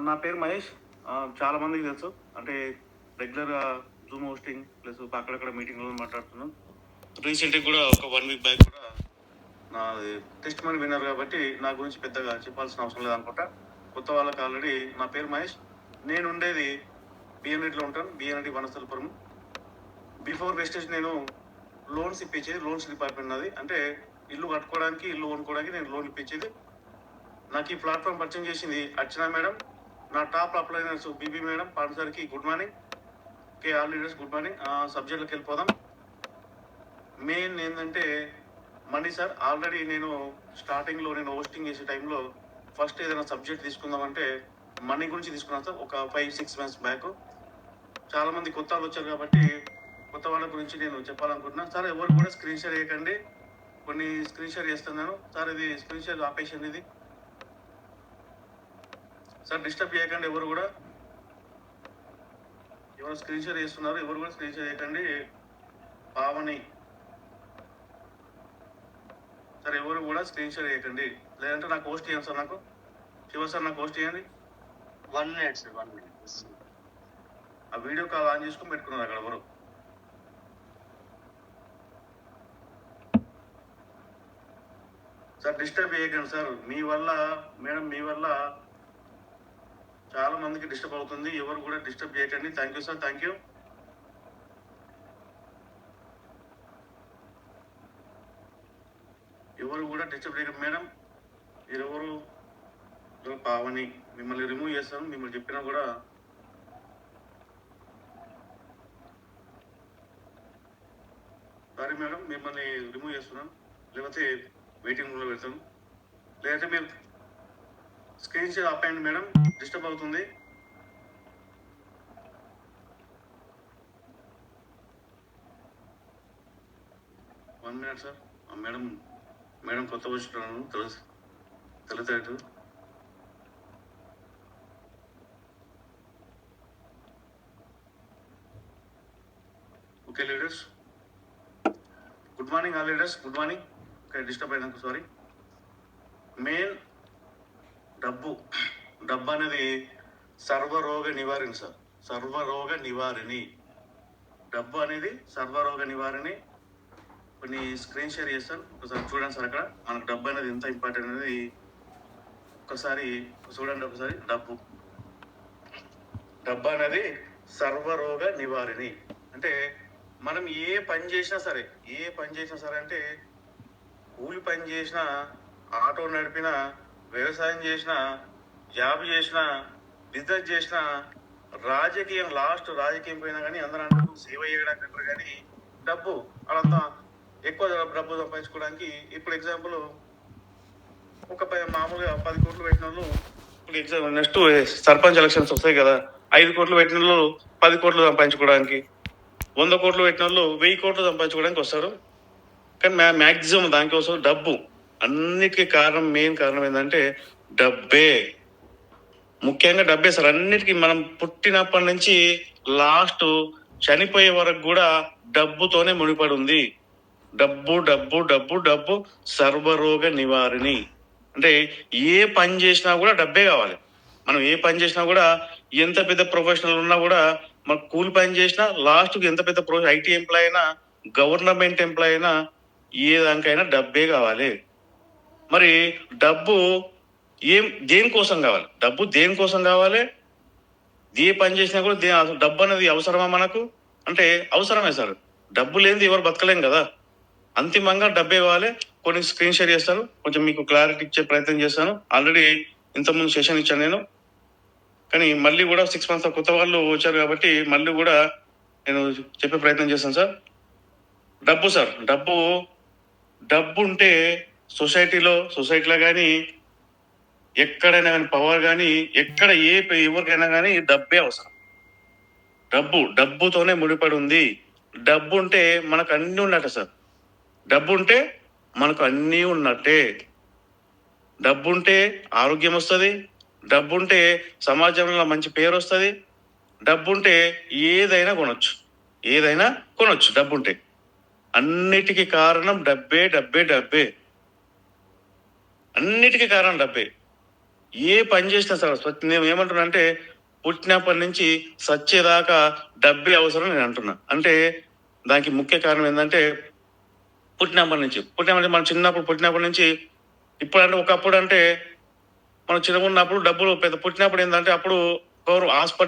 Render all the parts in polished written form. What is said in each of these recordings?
నా పేరు మహేష్. చాలా మందికి తెలుసు. అంటే రెగ్యులర్‌గా జూమ్ హోస్టింగ్ ప్లస్ అక్కడక్కడ మీటింగ్‌లో మాట్లాడుతున్నాను. రీసెంట్‌గా కూడా ఒక 1 వీక్ బ్యాక్ కూడా నాది టెస్ట్ మనీ విన్నర్ కాబట్టి నా గురించి పెద్దగా చెప్పాల్సిన అవసరం లేదనుకుంటా. కొత్త వాళ్ళకి ఆల్రెడీ నా పేరు మహేష్. నేనుండేది బిఎన్‌రెడ్డిలో ఉంటాను. బిఎన్‌రెడ్డి వనస్థలిపురం. బిఫోర్ వెస్టేజ్ నేను లోన్స్ ఇప్పించేది. లోన్స్ డిపార్ట్మెంట్ నాది. అంటే ఇల్లు కట్టుకోవడానికి, ఇల్లు కొనుక్కోవడానికి నేను లోన్ ఇప్పించేది. నాకు ఈ ప్లాట్‌ఫామ్ పరిచయం చేసింది అర్చన మేడం. నా టాప్ అప్లైనర్స్ బీబీ మేడం, పాండ్సార్కి good morning. All leaders good morning. సబ్జెక్ట్లోకి వెళ్ళిపోదాం. మెయిన్ ఏంటంటే మనీ సార్. ఆల్రెడీ నేను స్టార్టింగ్లో నేను హోస్టింగ్ చేసే టైంలో ఫస్ట్ ఏదైనా సబ్జెక్ట్ తీసుకుందామంటే మనీ గురించి తీసుకున్నాను సార్. ఒక 5-6 మంత్స్ బ్యాక్. చాలామంది కొత్త వాళ్ళు వచ్చారు కాబట్టి కొత్త వాళ్ళ గురించి నేను చెప్పాలనుకుంటున్నాను సార్. ఎవరు కూడా స్క్రీన్ షేర్ చేయకండి. కొన్ని స్క్రీన్ షేర్ చేస్తున్నాను సార్. ఇది స్క్రీన్ షేర్ ఆపేషన్ ఇది సార్. డిస్టర్బ్ చేయకండి ఎవరు కూడా. ఎవరు స్క్రీన్ షేర్ చేస్తున్నారు ఎవరు కూడా స్క్రీన్ షేర్ చేయకండి. పావని సార్, ఎవరు కూడా స్క్రీన్ షేర్ చేయకండి. లేదంటే నాకు పోస్ట్ చేయండి సార్. నాకు శివ సార్ నాకు పోస్ట్ చేయండి. 1 minute సార్, 1 minute. ఆ వీడియో కాల్ ఆన్ చేసుకొని పెట్టుకున్నారు అక్కడ ఎవరు. సార్ డిస్టర్బ్ చేయకండి సార్. మీ వల్ల మేడం, మీ వల్ల చాలా మందికి డిస్టర్బ్ అవుతుంది. ఎవరు కూడా డిస్టర్బ్ చేయకండి. Thank you sir. Thank you. ఎవరు కూడా డిస్టర్బ్ చేయకండి మేడం. మీరెవరు? పావని. మిమ్మల్ని రిమూవ్ చేస్తాను. మిమ్మల్ని చెప్పినా కూడా సారీ మేడం, మిమ్మల్ని రిమూవ్ చేస్తున్నాను. లేకపోతే వెయిటింగ్ రూమ్లో పెడతాను. లేదంటే మీరు స్క్రీన్ షేర్ ఆపేయండి మేడం. డిస్టర్బ్ అవుతుంది. One minute sir. Madam madam కొత్త వచ్చినాను తెలుతాడు. Okay leaders, good morning. All leaders good morning. Okay, disturb అయినందుకు సారీ. మెయిన్ డబ్బు అనేది సర్వరోగ నివారణ సార్. సర్వరోగ నివారణి. డబ్బు అనేది సర్వరోగ నివారణి. కొన్ని స్క్రీన్ షేర్ చేస్తాను, ఒకసారి చూడండి సార్. అక్కడ మనకు డబ్బు అనేది ఎంత ఇంపార్టెంట్ అనేది ఒకసారి చూడండి. ఒకసారి డబ్బు అనేది సర్వరోగ నివారణి. అంటే మనం ఏ పని చేసినా సరే అంటే కూలి పని చేసినా, ఆటో నడిపినా, వ్యవసాయం చేసినా, జాబ్ చేసినా, బిజినెస్ చేసినా, రాజకీయం పోయినా కానీ అందరూ అంటారు సేవ చేయడానికి అంటారు. కానీ డబ్బు అదంతా ఎక్కువ డబ్బు సంపాదించుకోవడానికి. ఇప్పుడు ఎగ్జాంపుల్ ఒక మామూలుగా 10 కోట్లు పెట్టిన వాళ్ళు, ఇప్పుడు నెక్స్ట్ సర్పంచ్ ఎలక్షన్స్ వస్తాయి కదా, 5 కోట్లు పెట్టిన వాళ్ళు 10 కోట్లు సంపాదించుకోవడానికి, 100 కోట్లు పెట్టిన వాళ్ళు 1000 కోట్లు సంపాదించుకోవడానికి వస్తారు. కానీ మ్యాక్సిమం దానికోసం డబ్బు. అన్నిటికీ కారణం, మెయిన్ కారణం ఏంటంటే డబ్బే. ముఖ్యంగా డబ్బే సార్. అన్నిటికీ మనం పుట్టినప్పటి నుంచి లాస్ట్ చనిపోయే వరకు కూడా డబ్బుతోనే ముడిపడి ఉంది. డబ్బు డబ్బు డబ్బు డబ్బు సర్వరోగ నివారణి. అంటే ఏ పని చేసినా కూడా డబ్బే కావాలి. మనం ఏ పని చేసినా కూడా, ఎంత పెద్ద ప్రొఫెషనల్ ఉన్నా కూడా, మనం కూలి పని చేసినా లాస్ట్కి ఎంత పెద్ద ఐటీ ఎంప్లాయ్ అయినా, గవర్నమెంట్ ఎంప్లాయ్ అయినా, ఏ దానికైనా డబ్బే కావాలి. మరి డబ్బు దేనికోసం కావాలి? డబ్బు దేనికోసం కావాలి? ఏ పని చేసినా కూడా అసలు డబ్బు అనేది అవసరమా మనకు? అంటే అవసరమే సార్. డబ్బు లేనిది ఎవరు బతకలేం కదా. అంతిమంగా డబ్బే కావాలి. కొన్ని స్క్రీన్ షేర్ చేస్తాను, కొంచెం మీకు క్లారిటీ ఇచ్చే ప్రయత్నం చేస్తాను. ఆల్రెడీ ఇంతకుముందు సెషన్ ఇచ్చాను నేను, కానీ మళ్ళీ కూడా 6 months కొత్త వాళ్ళు వచ్చారు కాబట్టి మళ్ళీ కూడా నేను చెప్పే ప్రయత్నం చేస్తాను సార్. డబ్బు సార్, డబ్బు ఉంటే సొసైటీలో కానీ, ఎక్కడైనా కానీ, పవర్ కానీ, ఎక్కడ ఎవరికైనా కానీ డబ్బే అవసరం. డబ్బుతోనే ముడిపడి ఉంది. డబ్బు ఉంటే మనకు అన్ని ఉన్నట్టే సార్. డబ్బు ఉంటే మనకు అన్నీ ఉన్నట్టే. డబ్బు ఉంటే ఆరోగ్యం వస్తుంది. డబ్బు ఉంటే సమాజంలో మంచి పేరు వస్తుంది. డబ్బు ఉంటే ఏదైనా కొనొచ్చు. డబ్బు ఉంటే అన్నిటికీ కారణం డబ్బే. అన్నిటికీ కారణం డబ్బే. ఏ పని చేసినా సార్ నేను ఏమంటున్నా అంటే పుట్టినప్పటి నుంచి సచ్చేదాకా డబ్బే అవసరం నేను అంటున్నా. అంటే దానికి ముఖ్య కారణం ఏంటంటే పుట్టినప్పటి నుంచి మనం పుట్టినప్పటి నుంచి ఇప్పుడు అంటే ఒకప్పుడు అంటే మనం చిన్నగా ఉన్నప్పుడు డబ్బులు పెద్ద పుట్టినప్పుడు ఏంటంటే అప్పుడు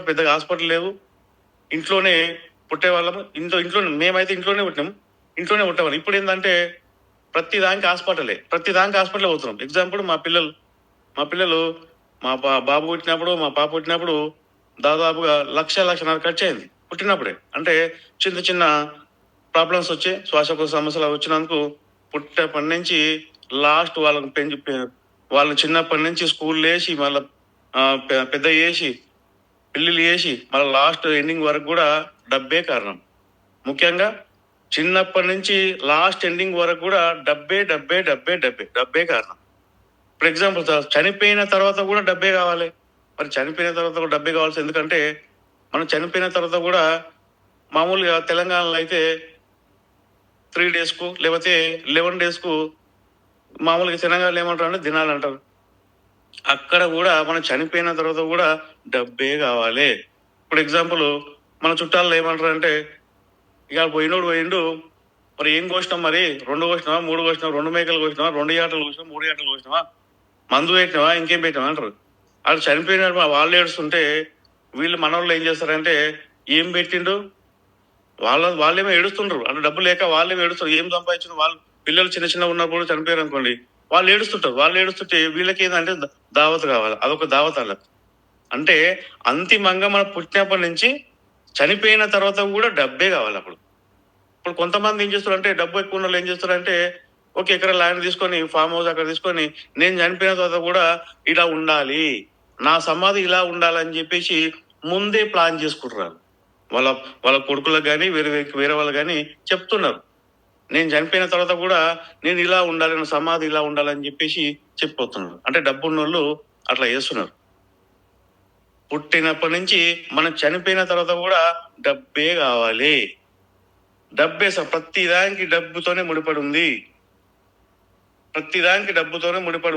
పెద్దగా హాస్పిటల్ లేవు. ఇంట్లోనే పుట్టేవాళ్ళము. ఇంట్లో మేమైతే ఇంట్లోనే పుట్టినాం. ఇంట్లోనే పుట్టేవాళ్ళం. ఇప్పుడు ఏంటంటే ప్రతి దానికి హాస్పిటల్ పోతున్నాం. ఎగ్జాంపుల్ మా పిల్లలు బాబు పుట్టినప్పుడు మా పాప పుట్టినప్పుడు దాదాపుగా 1,00,000-1,50,000 ఖర్చు అయింది పుట్టినప్పుడే. అంటే చిన్న చిన్న ప్రాబ్లమ్స్ వచ్చి శ్వాసకోశ సమస్యలు వచ్చినందుకు పుట్టినప్పటి నుంచి లాస్ట్ వాళ్ళని చిన్నప్పటి నుంచి స్కూల్ వేసి మళ్ళీ పెద్ద చేసి పెళ్లిళ్ళు చేసి మళ్ళీ లాస్ట్ ఎండింగ్ వరకు కూడా డబ్బే కారణం. ముఖ్యంగా చిన్నప్పటి నుంచి లాస్ట్ ఎండింగ్ వరకు కూడా డబ్బే కారణం. ఫర్ ఎగ్జాంపుల్ సార్, చనిపోయిన తర్వాత కూడా డబ్బే కావాలి. మరి చనిపోయిన తర్వాత కూడా డబ్బే కావాల్సి ఎందుకంటే మనం చనిపోయిన తర్వాత కూడా మామూలుగా తెలంగాణలో అయితే 3 days లేకపోతే 11 days మామూలుగా తెలంగాణలో ఏమంటారు అంటే దినాలు అంటారు. అక్కడ కూడా మనం చనిపోయిన తర్వాత కూడా డబ్బే కావాలి. ఇప్పుడు ఎగ్జాంపుల్ మన చుట్టాల్లో ఏమంటారు అంటే ఇక పోయిండు మరి ఏం కోసినాం, మరి 2 కోసినావా 3 కోసినావా, 2 మేకలు కోసినావా, 2 యాటలు కోసినావా, 3 యాటలు కోసినావా, మందు పెట్టినావా, ఇంకేం పెట్టినావా అంటారు. వాళ్ళు చనిపోయిన వాళ్ళు ఏడుస్తుంటే వీళ్ళు మనోళ్ళు ఏం చేస్తారంటే ఏం పెట్టిండు వాళ్ళేమో ఏడుస్తుండ్రు. అంటే డబ్బు లేక వాళ్ళేమో ఏడుస్తారు. ఏం సంపాదించిన వాళ్ళు పిల్లలు చిన్న ఉన్నప్పుడు చనిపోయారు అనుకోండి, వాళ్ళు ఏడుస్తుంటే వీళ్ళకి ఏంటంటే దావత్ కావాలి. అదొక దావత్ అలా. అంటే అంతిమంగా మనం పుట్టినప్పటి నుంచి చనిపోయిన తర్వాత కూడా డబ్బే కావాలి. ఇప్పుడు కొంతమంది ఏం చేస్తారంటే డబ్బు ఎక్కువ ఉన్న వాళ్ళు ఏం చేస్తారంటే 1 ఎకరా ల్యాండ్ తీసుకొని ఫామ్ హౌస్ అక్కడ తీసుకొని నేను చనిపోయిన తర్వాత కూడా ఇలా ఉండాలి, నా సమాధి ఇలా ఉండాలని చెప్పేసి ముందే ప్లాన్ చేసుకుంటున్నారు. వాళ్ళ వాళ్ళ కొడుకులకు కానీ వేరే వాళ్ళు కానీ చెప్తున్నారు, నేను చనిపోయిన తర్వాత కూడా నేను ఇలా ఉండాలి, నా సమాధి ఇలా ఉండాలని చెప్పేసి చెప్పిపోతున్నారు. అంటే డబ్బు ఉన్న వాళ్ళు అట్లా చేస్తున్నారు. పుట్టినప్పటి నుంచి మనం చనిపోయిన తర్వాత కూడా డబ్బే కావాలి. డబ్బే సార్, ప్రతి దానికి డబ్బుతోనే ముడిపడి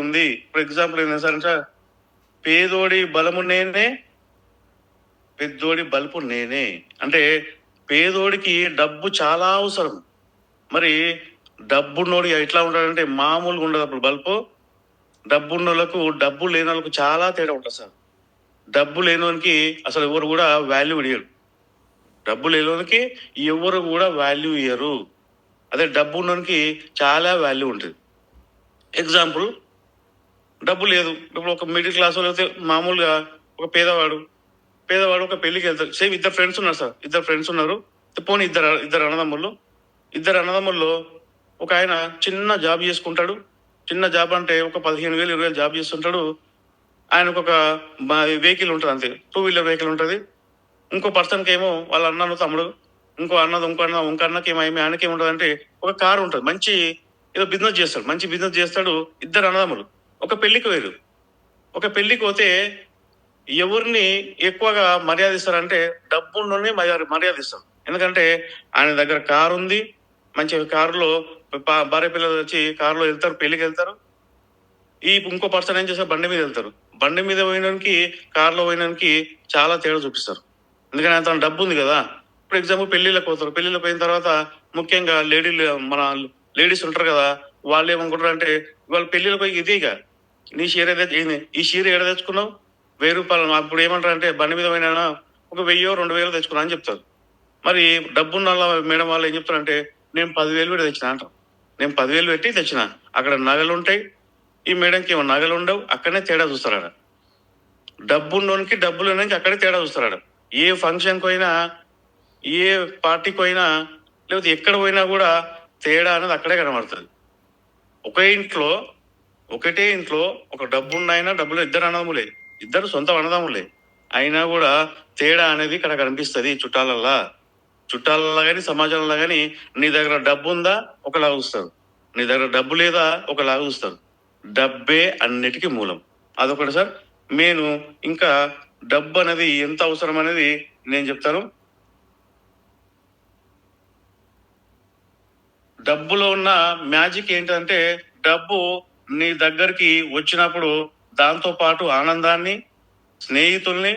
ఉంది. ఫర్ ఎగ్జాంపుల్ ఏంటంటే సార్, పేదోడి బలము నేనే, పెద్దోడి బలుపు నేనే. అంటే పేదోడికి డబ్బు చాలా అవసరం. మరి డబ్బున్నోడి ఎట్లా ఉంటాడంటే మామూలుగా ఉండదు. అప్పుడు బల్పు డబ్బున్నోళ్ళకు డబ్బు లేని వాళ్ళకు చాలా తేడా ఉంటుంది సార్. డబ్బు లేనివానికి అసలు ఎవరు కూడా వాల్యూ ఇయ్యరు. డబ్బు లేనివానికి ఎవరు కూడా వాల్యూ ఇయ్యరు. అదే డబ్బు ఉన్నోనికి చాలా వాల్యూ ఉంటుంది. ఎగ్జాంపుల్, డబ్బు లేదు, ఇప్పుడు ఒక మిడిల్ క్లాస్ వాళ్ళు అయితే మామూలుగా ఒక పేదవాడు ఒక పెళ్లికి వెళ్తారు. సేమ్ ఇద్దరు ఫ్రెండ్స్ ఉన్నారు. పోనీ ఇద్దరు అన్నదమ్ముల్లో ఒక ఆయన చిన్న జాబ్ చేసుకుంటాడు. చిన్న జాబ్ అంటే ఒక 15,000 20,000 జాబ్ చేస్తుంటాడు. ఆయనకు ఒక వెహికల్ ఉంటుంది, అంతే 2-wheeler వెహికల్ ఉంటుంది. ఇంకో పర్సన్కి ఏమో వాళ్ళ అన్నను తమ్ముడు, ఇంకో అన్నకి ఆయనకి ఏముంటుంది అంటే ఒక కారు ఉంటుంది. మంచి ఏదో బిజినెస్ చేస్తాడు. ఇద్దరు అన్నదమ్ములు ఒక పెళ్లికి పోతే ఎవరిని ఎక్కువగా మర్యాద ఇస్తారంటే డబ్బున్నోనే మర్యాద ఇస్తారు. ఎందుకంటే ఆయన దగ్గర కారు ఉంది, మంచి కారులో భార్య పిల్లలు వచ్చి కారులో వెళ్తారు, పెళ్లికి వెళ్తారు. ఇంకో పర్సన్ ఏం చేస్తారు, బండి మీద వెళ్తారు. బండి మీద పోయినానికి కారులో పోయినానికి చాలా తేడా చూపిస్తారు. ఎందుకంటే తన డబ్బు ఉంది కదా. ఫర్ ఎగ్జాంపుల్ పెళ్లిళ్ళకి పోయిన తర్వాత ముఖ్యంగా మన లేడీస్ ఉంటారు కదా, వాళ్ళు ఏమనుకుంటారు అంటే వాళ్ళ పెళ్లిళ్ళకి పోయి ఇదేగా నీ ఈ చీర ఏడ తెచ్చుకున్నావు, 1,000 రూపాయలు. అప్పుడు ఏమంటారు అంటే బండి మీద పోయినా ఒక 1,000-2,000 తెచ్చుకున్నా అని చెప్తారు. మరి డబ్బున్న మేడం వాళ్ళు ఏం చెప్తారంటే నేను 10,000 పెట్టి తెచ్చిన అంటారు. నేను 10,000 పెట్టి తెచ్చిన, అక్కడ నగలు ఉంటాయి, ఈ మేడంకి ఏమో నగలు ఉండవు. అక్కడనే తేడా చూస్తారాడ. డబ్బున్నోనికి డబ్బు లేనికి అక్కడే తేడా చూస్తారాడ. ఏ ఫంక్షన్కి పోయినా, ఏ పార్టీకి పోయినా, లేకపోతే ఎక్కడ పోయినా కూడా తేడా అనేది అక్కడే కనబడుతుంది. ఒకటే ఇంట్లో ఒక డబ్బున్న డబ్బులు ఇద్దరు సొంత అన్నదమ్ములే అయినా కూడా తేడా అనేది ఇక్కడ కనిపిస్తుంది. చుట్టాలల్లో కానీ సమాజంలో కానీ నీ దగ్గర డబ్బు ఉందా ఒకలాగా చూస్తారు, నీ దగ్గర డబ్బు లేదా ఒకలాగా చూస్తారు. డబ్బే అన్నిటికీ మూలం. అదొకటి సార్. నేను ఇంకా డబ్బు అనేది ఎంత అవసరం అనేది నేను చెప్తాను. డబ్బులో ఉన్న మ్యాజిక్ ఏంటంటే డబ్బు నీ దగ్గరికి వచ్చినప్పుడు దాంతో పాటు ఆనందాన్ని, స్నేహితుల్ని,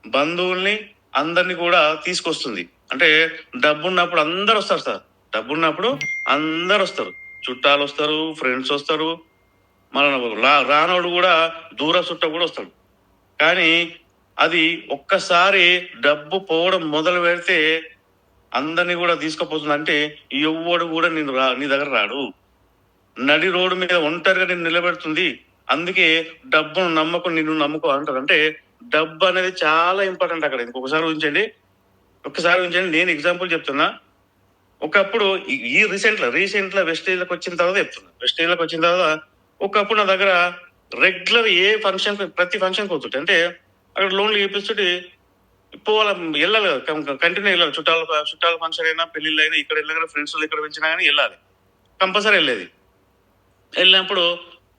బంధువుల్ని అందరినీ కూడా తీసుకొస్తుంది. అంటే డబ్బున్నప్పుడు అందరు వస్తారు సార్. డబ్బున్నప్పుడు అందరు వస్తారు. చుట్టాలు వస్తారు, ఫ్రెండ్స్ వస్తారు, మన రానోడు కూడా దూర చుట్ట కూడా వస్తాడు. కానీ అది ఒక్కసారి డబ్బు పోవడం మొదలు పెడితే అందరినీ కూడా తీసుకుపోతుంది. అంటే ఎవ్వడు కూడా నీ దగ్గర రాడు. నడి రోడ్డు మీద ఒంటరిగా నిన్ను నిలబెడుతుంది. అందుకే డబ్బును నమ్మకు, నిన్ను నమ్ముకో అంటారు. అంటే డబ్బు అనేది చాలా ఇంపార్టెంట్ అక్కడ. ఇంకొకసారి ఊహించండి, నేను ఎగ్జాంపుల్ చెప్తున్నా. ఒకప్పుడు ఈ రీసెంట్ లో వెస్టేజ్లకు వచ్చిన తర్వాత చెప్తున్నా. వెస్టేజ్లకు వచ్చిన తర్వాత ఒకప్పుడు నా దగ్గర రెగ్యులర్ ఏ ఫంక్షన్, ప్రతి ఫంక్షన్ పోతుంటే, అంటే అక్కడ లోన్లు చూపిస్తుంటే పోవాలి, వెళ్ళాలి కదా, కంటిన్యూ వెళ్ళాలి. చుట్టాల ఫంక్షన్ అయినా, పెళ్లిళ్ళు అయినా, ఇక్కడ వెళ్ళిన ఫ్రెండ్స్ ఇక్కడ పెంచినా కానీ వెళ్ళాలి, కంపల్సరీ వెళ్ళేది. వెళ్ళినప్పుడు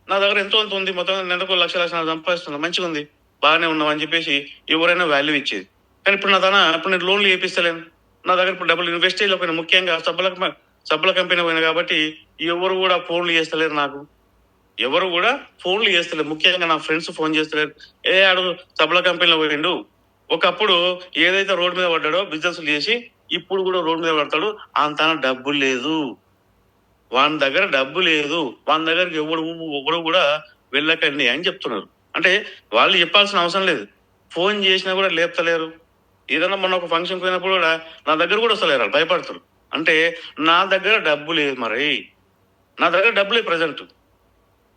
నా దగ్గర ఎంతో అంత ఉంది, మొత్తం నెలకు లక్ష సంపాదిస్తున్నా, మంచిగా ఉంది, బాగానే ఉన్నాం అని చెప్పేసి ఎవరైనా వాల్యూ ఇచ్చేది. కానీ ఇప్పుడు ఇప్పుడు నేను లోన్లు చేపిస్తలేను. నా దగ్గర ఇప్పుడు డబ్బులు ఇన్వెస్ట్ చేయలేకపోయినా, ముఖ్యంగా సబ్బుల కంపెనీ పోయినా కాబట్టి ఎవరు కూడా ఫోన్లు చేస్తలేరు నాకు. ఎవరు కూడా ఫోన్లు చేస్తలేరు. ముఖ్యంగా నా ఫ్రెండ్స్ ఫోన్ చేస్తలేరు. ఆడు సబ్బుల కంపెనీలో పోయిండు. ఒకప్పుడు ఏదైతే రోడ్డు మీద పడ్డాడో బిజినెస్ చేసి ఇప్పుడు కూడా రోడ్డు మీద పడతాడు. అంత డబ్బు లేదు, వాని దగ్గర డబ్బు లేదు, వాని దగ్గరికి ఎవరు కూడా వెళ్ళకండి అని చెప్తున్నారు. అంటే వాళ్ళు చెప్పాల్సిన అవసరం లేదు. ఫోన్ చేసినా కూడా లేపుతలేరు. ఏదైనా మొన్న ఒక ఫంక్షన్ పోయినప్పుడు కూడా నా దగ్గర కూడా వస్తలేరు, వాళ్ళు భయపడతారు. అంటే నా దగ్గర డబ్బు లేదు, మరి నా దగ్గర డబ్బు లేదు ప్రజెంట్.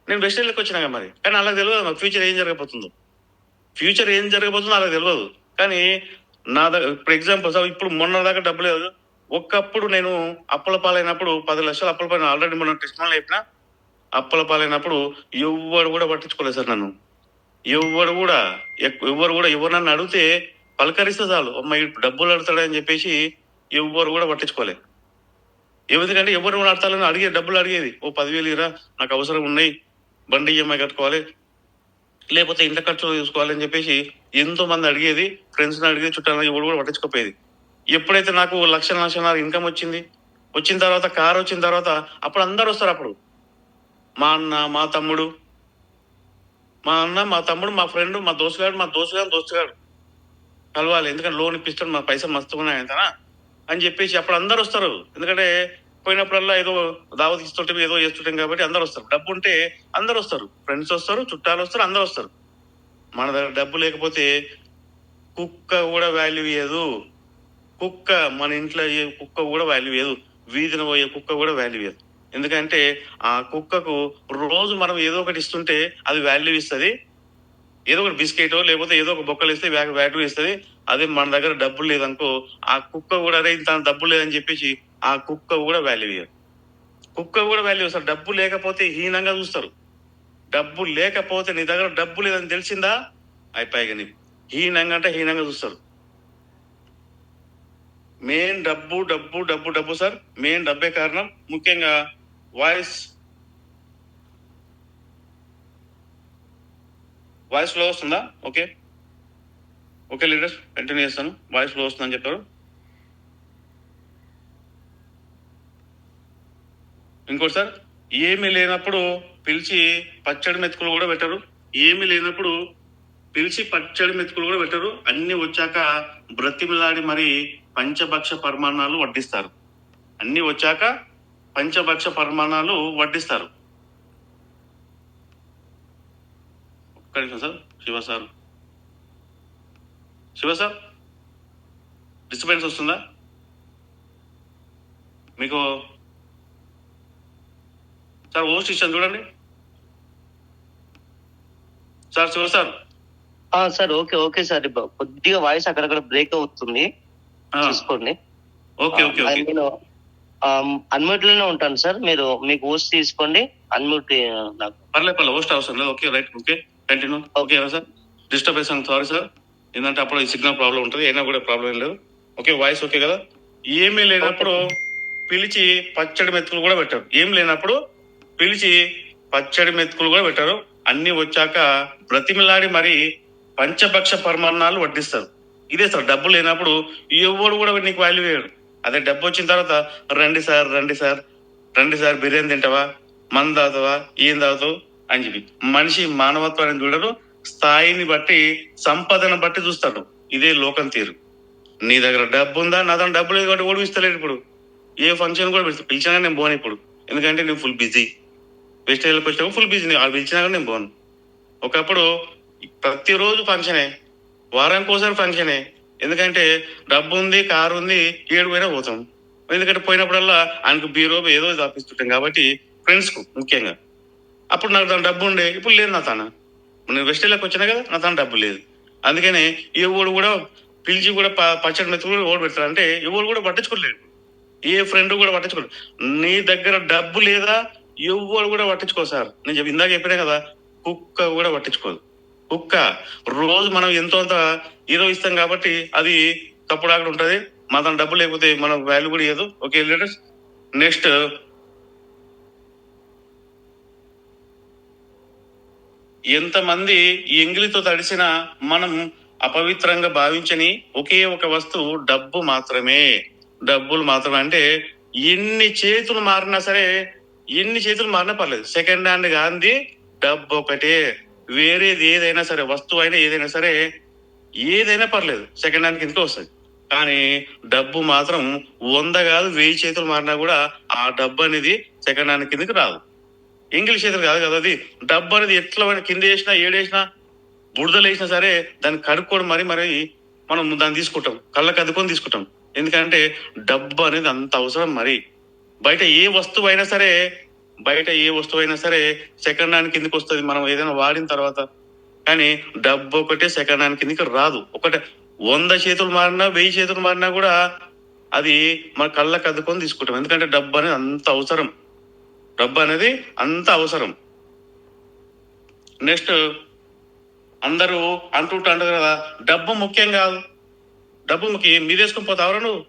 నేను వెస్టేజ్లోకి వచ్చినాక మరి, కానీ అలా తెలియదు నాకు ఫ్యూచర్ ఏం జరగబోతుందో అలా తెలియదు. కానీ నా దగ్గర ఇప్పుడు ఎగ్జాంపుల్, ఇప్పుడు మొన్న దాకా డబ్బు లేదు. ఒకప్పుడు నేను అప్పుల పాలైనప్పుడు 10 లక్షలు అప్పుల పాలైన, ఆల్రెడీ మొన్న టెస్ట్ మళ్ళీ అయిపోయినా. అప్పుల పాలైనప్పుడు ఎవ్వరు కూడా పట్టించుకోలేదు సార్ నన్ను. ఎవరు కూడా ఎవరు నన్ను అడిగితే పలకరిస్తే చాలు, అమ్మాయి డబ్బులు అడుగుతాడని చెప్పేసి ఎవ్వరు కూడా పట్టించుకోలేదు. ఎందుకంటే ఎవరు అడతాలని డబ్బులు అడిగేది. 10,000 ఇరా, నాకు అవసరం ఉన్నాయి, బండి ఈఎంఐ కట్టుకోవాలి, లేకపోతే ఇంట్లో ఖర్చులు చూసుకోవాలని చెప్పేసి ఎంతో మంది అడిగేది. ఫ్రెండ్స్ని అడిగేది, చుట్టాలని ఎవరు కూడా పట్టించుకోపోయేది. ఎప్పుడైతే నాకు లక్షన్నర ఇన్కమ్ వచ్చిన తర్వాత, కారు వచ్చిన తర్వాత, అప్పుడు అందరు వస్తారు. అప్పుడు మా అన్న, మా తమ్ముడు, మా ఫ్రెండ్, మా దోస్తుగాడు కలవాలి, ఎందుకంటే లోన్ ఇప్పిస్తాడు, మా పైసలు మస్తు ఉన్నాయి అని చెప్పేసి అప్పుడు అందరు వస్తారు. ఎందుకంటే పోయినప్పుడల్లా ఏదో దావత్ ఇస్తుంటే, ఏదో చేస్తుంటాం కాబట్టి అందరు వస్తారు. డబ్బు ఉంటే అందరు వస్తారు, ఫ్రెండ్స్ వస్తారు, చుట్టాలు వస్తారు, అందరు వస్తారు. మన దగ్గర డబ్బు లేకపోతే కుక్క కూడా వాల్యూ ఇయ్యదు. మన ఇంట్లో కుక్క కూడా వాల్యూ ఇయ్యదు, వీధిన పోయే కుక్క కూడా వాల్యూ ఇయ్యదు. ఎందుకంటే ఆ కుక్కకు రోజు మనం ఏదో ఒకటి ఇస్తుంటే అది వాల్యూ ఇస్తుంది. ఏదో ఒకటి బిస్కెటో లేకపోతే ఏదో ఒక బొక్కలు ఇస్తే వాల్యూ ఇస్తుంది. అదే మన దగ్గర డబ్బులు లేదనుకో, ఆ కుక్క కూడా అరే ఇంత డబ్బులు లేదని చెప్పేసి ఆ కుక్క కూడా వాల్యూ ఇయ్యదు. ఇస్తారు. డబ్బు లేకపోతే హీనంగా చూస్తారు. డబ్బు లేకపోతే, నీ దగ్గర డబ్బు లేదని తెలిసిందా అయిపోయి నీ హీనంగా చూస్తారు. మెయిన్ డబ్బు సార్. మెయిన్ డబ్బే కారణం. ముఖ్యంగా వాయిస్ లో వస్తుందా? ఓకే లీడర్స్, కంటిన్యూ చేస్తాను. వాయిస్ లో వస్తుందని చెప్పారు. ఇంకోటి సార్, ఏమీ లేనప్పుడు పిలిచి పచ్చడి మెతుకులు కూడా పెట్టరు. అన్ని వచ్చాక బ్రతిమిలాడి మరి పంచభక్ష పరిమాణాలు వడ్డిస్తారు. ఒక్క నిమిషం సార్. శివ సార్ డిస్టర్బెన్స్ వస్తుందా మీకు? సార్ హోస్ట్ ఇచ్చాను చూడండి sir. Shiva sir. Sir okay sir, కొద్దిగా వాయిస్ అక్కడక్కడ బ్రేక్ అవుతుంది, చూసుకోండి. నేను అన్మ్యూట్ లోనే ఉంటాను సార్, మీకు హోస్ట్ తీసుకోండి. అన్మ్యూట్ పర్లేదు, హోస్ట్ అవసరం లేదు. Okay right, okay continue. Okay sir, disturbance sorry sir. ఏంటంటే అప్పుడు ఈ సిగ్నల్ ప్రాబ్లం ఉంటుంది, అయినా కూడా ప్రాబ్లం ఏం లేదు. ఓకే, వాయిస్ ఓకే కదా? ఏమీ లేనప్పుడు పిలిచి పచ్చడి మెతుకులు కూడా పెట్టారు. అన్ని వచ్చాక బ్రతిమిలాడి మరి పంచభక్ష పరిమాణాలు వడ్డిస్తారు. ఇదే సార్, డబ్బు లేనప్పుడు ఎవరు కూడా నీకు వాల్యూ వేయడు. అదే డబ్బు వచ్చిన తర్వాత రండి సార్ బిర్యానీ తింటావా, మందు తాగుతావా, ఏం తాగుతావు, అని చెప్పి. మనిషి మానవత్వాన్ని చూడరు, స్థాయిని బట్టి సంపదను బట్టి చూస్తాడు. ఇదే లోకం తీరు. నీ దగ్గర డబ్బు ఉందా, నా దగ్గర డబ్బు లేదు కాబట్టి ఓడిపిస్తలేడు. ఇప్పుడు ఏ ఫంక్షన్ కూడా పిలిచినా నేను పోను ఇప్పుడు, ఎందుకంటే నేను ఫుల్ బిజీ. వెస్ట్ ఏరియాకి వచ్చినప్పుడు ఫుల్ బిజీ, వాళ్ళు పిలిచినా కానీ నేను పోను. ఒకప్పుడు ప్రతిరోజు ఫంక్షనే, వారానికి ఒకసారి ఫంక్షనే. ఎందుకంటే డబ్బు ఉంది, కారు ఉంది, ఏడు పోయినా పోతాం. ఎందుకంటే పోయినప్పుడల్లా ఆయనకు బీరో ఏదో తప్పిస్తుంటాం కాబట్టి, ఫ్రెండ్స్కు ముఖ్యంగా. అప్పుడు నాకు తన డబ్బు ఉండే, ఇప్పుడు లేదు నా తన. నేను వెస్ట్ ఏరియాకి వచ్చినా కదా, నా తన డబ్బు లేదు. అందుకనే ఎవడు కూడా పిలిచి కూడా పచ్చడి మెత్తు కూడా ఓడి పెడతారు. అంటే ఎవరు కూడా పట్టించుకోలేదు, ఏ ఫ్రెండ్ కూడా పట్టించుకోలేదు. నీ దగ్గర డబ్బు లేదా ఎవరు కూడా పట్టించుకో సార్. నేను ఇందాక చెప్పినా కదా, కుక్క కూడా పట్టించుకోదు. కుక్క రోజు మనం ఎంతో అంత ఏదో ఇస్తాం కాబట్టి అది తప్పుడు ఆక్కడ ఉంటది. మన డబ్బు లేకపోతే మనం వాల్యూ కూడా ఇవ్వదు. ఓకే లీడర్స్, నెక్స్ట్ ఎంతమంది ఎంగిలితో తడిసిన మనం అపవిత్రంగా భావించని ఒకే ఒక వస్తువు డబ్బు మాత్రమే. డబ్బులు మాత్రమే. అంటే ఎన్ని చేతులు మారినా సరే, ఎన్ని చేతులు మారినా పర్లేదు, సెకండ్ హ్యాండ్ గాంధీ డబ్బు ఒకటే. వేరేది ఏదైనా సరే, వస్తువు అయినా ఏదైనా సరే, ఏదైనా పర్లేదు, సెకండ్ హ్యాండ్ కిందకి వస్తుంది. కానీ డబ్బు మాత్రం 100 కాదు 1000 చేతులు మారినా కూడా ఆ డబ్బు అనేది సెకండ్ హ్యాండ్ కిందకి రాదు. ఎంగిలి చేతులు కాదు కదా అది. డబ్బు అనేది ఎట్లా కింద వేసినా ఏడేసినా బుడదలు వేసినా సరే దాన్ని కడుక్కోవడం మరి మనం దాన్ని తీసుకుంటాం, కళ్ళకి అద్దుకొని తీసుకుంటాం. ఎందుకంటే డబ్బు అనేది అంత అవసరం. మరి బయట ఏ వస్తువు అయినా సరే, సెకండ్ హ్యాండ్ కిందకి వస్తుంది మనం ఏదైనా వాడిన తర్వాత. కానీ డబ్బు ఒకటే సెకండ్ హ్యాండ్ కిందకి రాదు. ఒకటే 100 చేతులు మారినా 1000 చేతులు మారినా కూడా అది మన కళ్ళకి అద్దుకొని తీసుకుంటాం. ఎందుకంటే డబ్బు అనేది అంత అవసరం. నెక్స్ట్ అందరూ అంటారు కదా, డబ్బు ముఖ్యం కాదు, డబ్బు ముఖ్యం. మీదేసుకొని పోతావరా నువ్వు?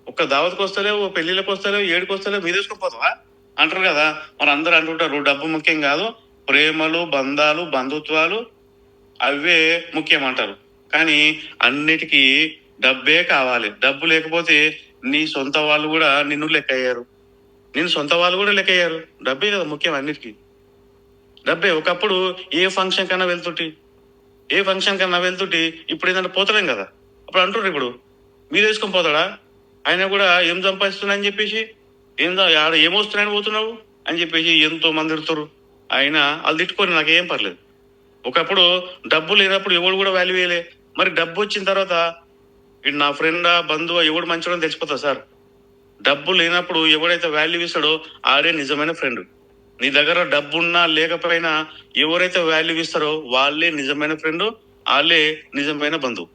ఒక్క దావత్కి వస్తలేవు, పెళ్లిళ్ళకి వస్తలేవు, ఏడుకి వస్తలేవు, మీదేసుకొని పోతావా అంటారు కదా. మరి అందరూ అంటుంటారు డబ్బు ముఖ్యం కాదు, ప్రేమలు, బంధాలు, బంధుత్వాలు అవే ముఖ్యం అంటారు. కానీ అన్నిటికీ డబ్బే కావాలి. డబ్బు లేకపోతే నీ సొంత వాళ్ళు కూడా నిన్ను లెక్కయ్యారు. డబ్బే కదా ముఖ్యం అన్నిటికీ, డబ్బే. ఒకప్పుడు ఏ ఫంక్షన్ కన్నా వెళ్తుంటే ఇప్పుడు ఏదైనా పోతలేం కదా. అప్పుడు అంటుండ్రు ఇప్పుడు మీరు వేసుకొని పోతాడా, ఆయన కూడా ఏం సంపాదిస్తున్నా అని చెప్పేసి, ఆడ ఏమొస్తున్నాయని పోతున్నావు అని చెప్పేసి ఎంతో మంది తిడుతారు. ఆయన వాళ్ళు తిట్టుకొని నాకేం పర్లేదు. ఒకప్పుడు డబ్బు లేనప్పుడు ఎవడు కూడా వాల్యూ వేయలే. మరి డబ్బు వచ్చిన తర్వాత ఇది నా ఫ్రెండా, బంధువా, ఎవడు మంచోడని తెలిసిపోతా సార్. డబ్బు లేనప్పుడు ఎవడైతే వాల్యూ ఇస్తాడో ఆడే నిజమైన ఫ్రెండ్. నీ దగ్గర డబ్బున్నా లేకపోయినా ఎవరైతే వాల్యూ ఇస్తారో వాళ్ళే నిజమైన ఫ్రెండ్, వాళ్ళే నిజమైన బంధువు.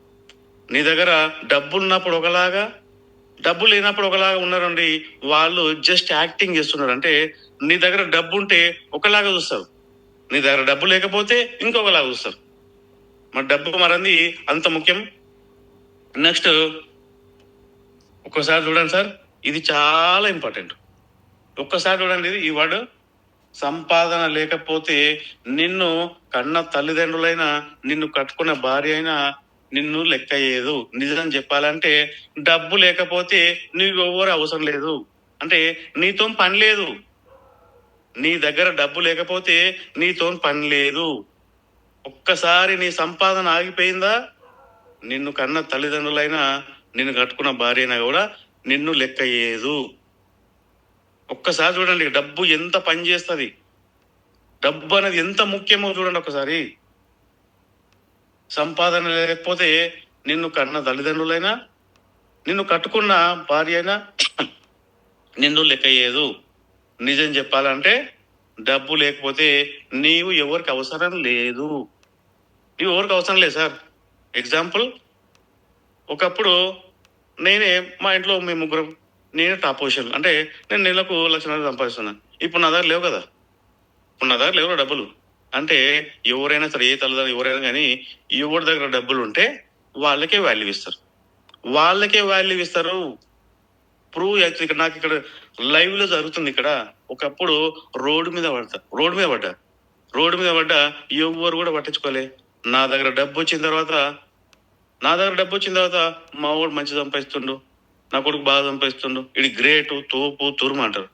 నీ దగ్గర డబ్బు ఉన్నప్పుడు ఒకలాగా, డబ్బు లేనప్పుడు ఒకలాగా ఉన్నారండి. వాళ్ళు జస్ట్ యాక్టింగ్ చేస్తున్నారు. అంటే నీ దగ్గర డబ్బు ఉంటే ఒకలాగా చూస్తారు, నీ దగ్గర డబ్బు లేకపోతే ఇంకొకలాగా చూస్తారు. మరి డబ్బు మరంది అంత ముఖ్యం. నెక్స్ట్ ఒక్కసారి చూడండి సార్, ఇది చాలా ఇంపార్టెంట్. ఒక్కసారి చూడండి ఈ వర్డ్, సంపాదన లేకపోతే నిన్ను కన్న తల్లిదండ్రులైనా, నిన్ను కట్టుకున్న భార్య అయినా నిన్ను లెక్క చేయదు. నిజం చెప్పాలంటే డబ్బు లేకపోతే నీకు ఎవరు అవసరం లేదు. అంటే నీతో పని లేదు. నీ దగ్గర డబ్బు లేకపోతే నీతో పని లేదు. ఒక్కసారి నీ సంపాదన ఆగిపోయిందా, నిన్ను కన్న తల్లిదండ్రులైనా, నిన్ను కట్టుకున్న భార్య అయినా కూడా నిన్ను లెక్క చేయదు. ఒక్కసారి చూడండి డబ్బు ఎంత పని చేస్తుంది, డబ్బు అనేది ఎంత ముఖ్యమో చూడండి ఒకసారి. సంపాదన లేకపోతే నిన్ను కన్న తల్లిదండ్రులైనా, నిన్ను కట్టుకున్న భార్య అయినా నిన్ను లెక్క చేయదు. నిజం చెప్పాలంటే డబ్బు లేకపోతే నీవు ఎవరికి అవసరం లేదు. సార్. ఎగ్జాంపుల్, ఒకప్పుడు మా ఇంట్లో మేము ముగ్గురం, నేనే టాప్ పొజిషన్. అంటే నేను నెలకు 1,00,000 సంపాదిస్తున్నాను. ఇప్పుడు నా దగ్గర లేవు కదా, డబ్బులు. అంటే ఎవరైనా సరే, ఏ తల్లిదండ్రులు ఎవరైనా కానీ ఎవరి దగ్గర డబ్బులు ఉంటే వాళ్ళకే వాల్యూ ఇస్తారు. ప్రూవ్ అవుతుంది. ఇక్కడ నాకు ఇక్కడ లైవ్ లో జరుగుతుంది. ఇక్కడ ఒకప్పుడు రోడ్డు మీద పడ్డా ఎవరు కూడా పట్టించుకోలే. నా దగ్గర డబ్బు వచ్చిన తర్వాత మా వాడు మంచి సంపాదిస్తుండు, నా కొడుకు బాగా సంపాదిస్తుండు, ఇది గ్రేటు, తోపు, తురుము అంటారు.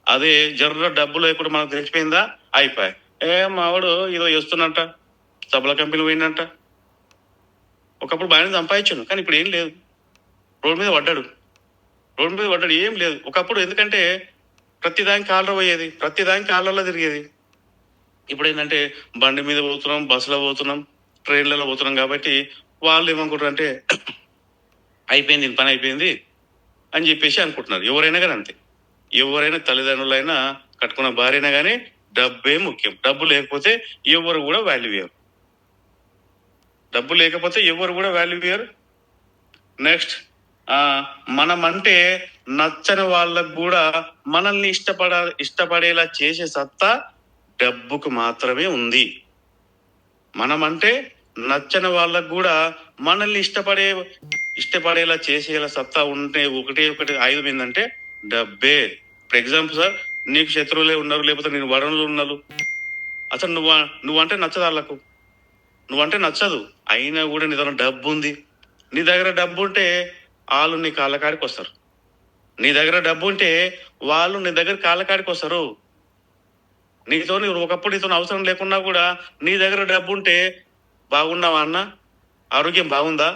అదే జర్ర డబ్బు లేకుండా మనకు తెలిసిపోయిందా, అయిపోయి మావాడు ఏదో చేస్తున్నట్ట, సబ్బుల కంపెనీ పోయిందంట. ఒకప్పుడు బాగానే సంపాదించాను, కానీ ఇప్పుడు ఏం లేదు. రోడ్డు మీద పడ్డాడు, ఏం లేదు. ఒకప్పుడు ఎందుకంటే ప్రతిదానికి కాలర్ పోయేది, ప్రతిదానికి కాలర్లో తిరిగేది. ఇప్పుడు ఏంటంటే బండి మీద పోతున్నాం, బస్సులో పోతున్నాం, ట్రైన్లలో పోతున్నాం. కాబట్టి వాళ్ళు ఏమనుకుంటారు అంటే అయిపోయింది, పని అయిపోయింది అని చెప్పేసి అనుకుంటున్నారు. ఎవరైనా కానీ అంతే, ఎవరైనా తల్లిదండ్రులైనా కట్టుకున్న భార్య అయినా కానీ డబ్బే ముఖ్యం. డబ్బు లేకపోతే ఎవరు కూడా వాల్యూ ఇయ్యరు. నెక్స్ట్, మనం అంటే నచ్చని వాళ్ళకు కూడా మనల్ని ఇష్టపడేలా చేసే సత్తా డబ్బుకు మాత్రమే ఉంది. మనం అంటే నచ్చని వాళ్ళకు కూడా మనల్ని ఇష్టపడేలా చేసేలా సత్తా ఉంటే ఒకటి ఆయుధం ఏంటంటే డబ్బే. ఫర్ ఎగ్జాంపుల్ సార్, నీకు శత్రువులే ఉన్నారు, లేకపోతే నేను వరణులు ఉన్నారు, అసలు నువ్వంటే నచ్చదు వాళ్ళకు, నువ్వంటే నచ్చదు. అయినా కూడా నీ దగ్గర డబ్బు ఉంది. నీ దగ్గర డబ్బు ఉంటే వాళ్ళు నీ కాళ్ళ కాడికి వస్తారు. నీ దగ్గర డబ్బు ఉంటే వాళ్ళు నీ దగ్గర కాళ్ళ కాడికి వస్తారు. ఒకప్పుడు నీతో అవసరం లేకున్నా కూడా నీ దగ్గర డబ్బు ఉంటే, బాగున్నావా అన్న, ఆరోగ్యం బాగుందా,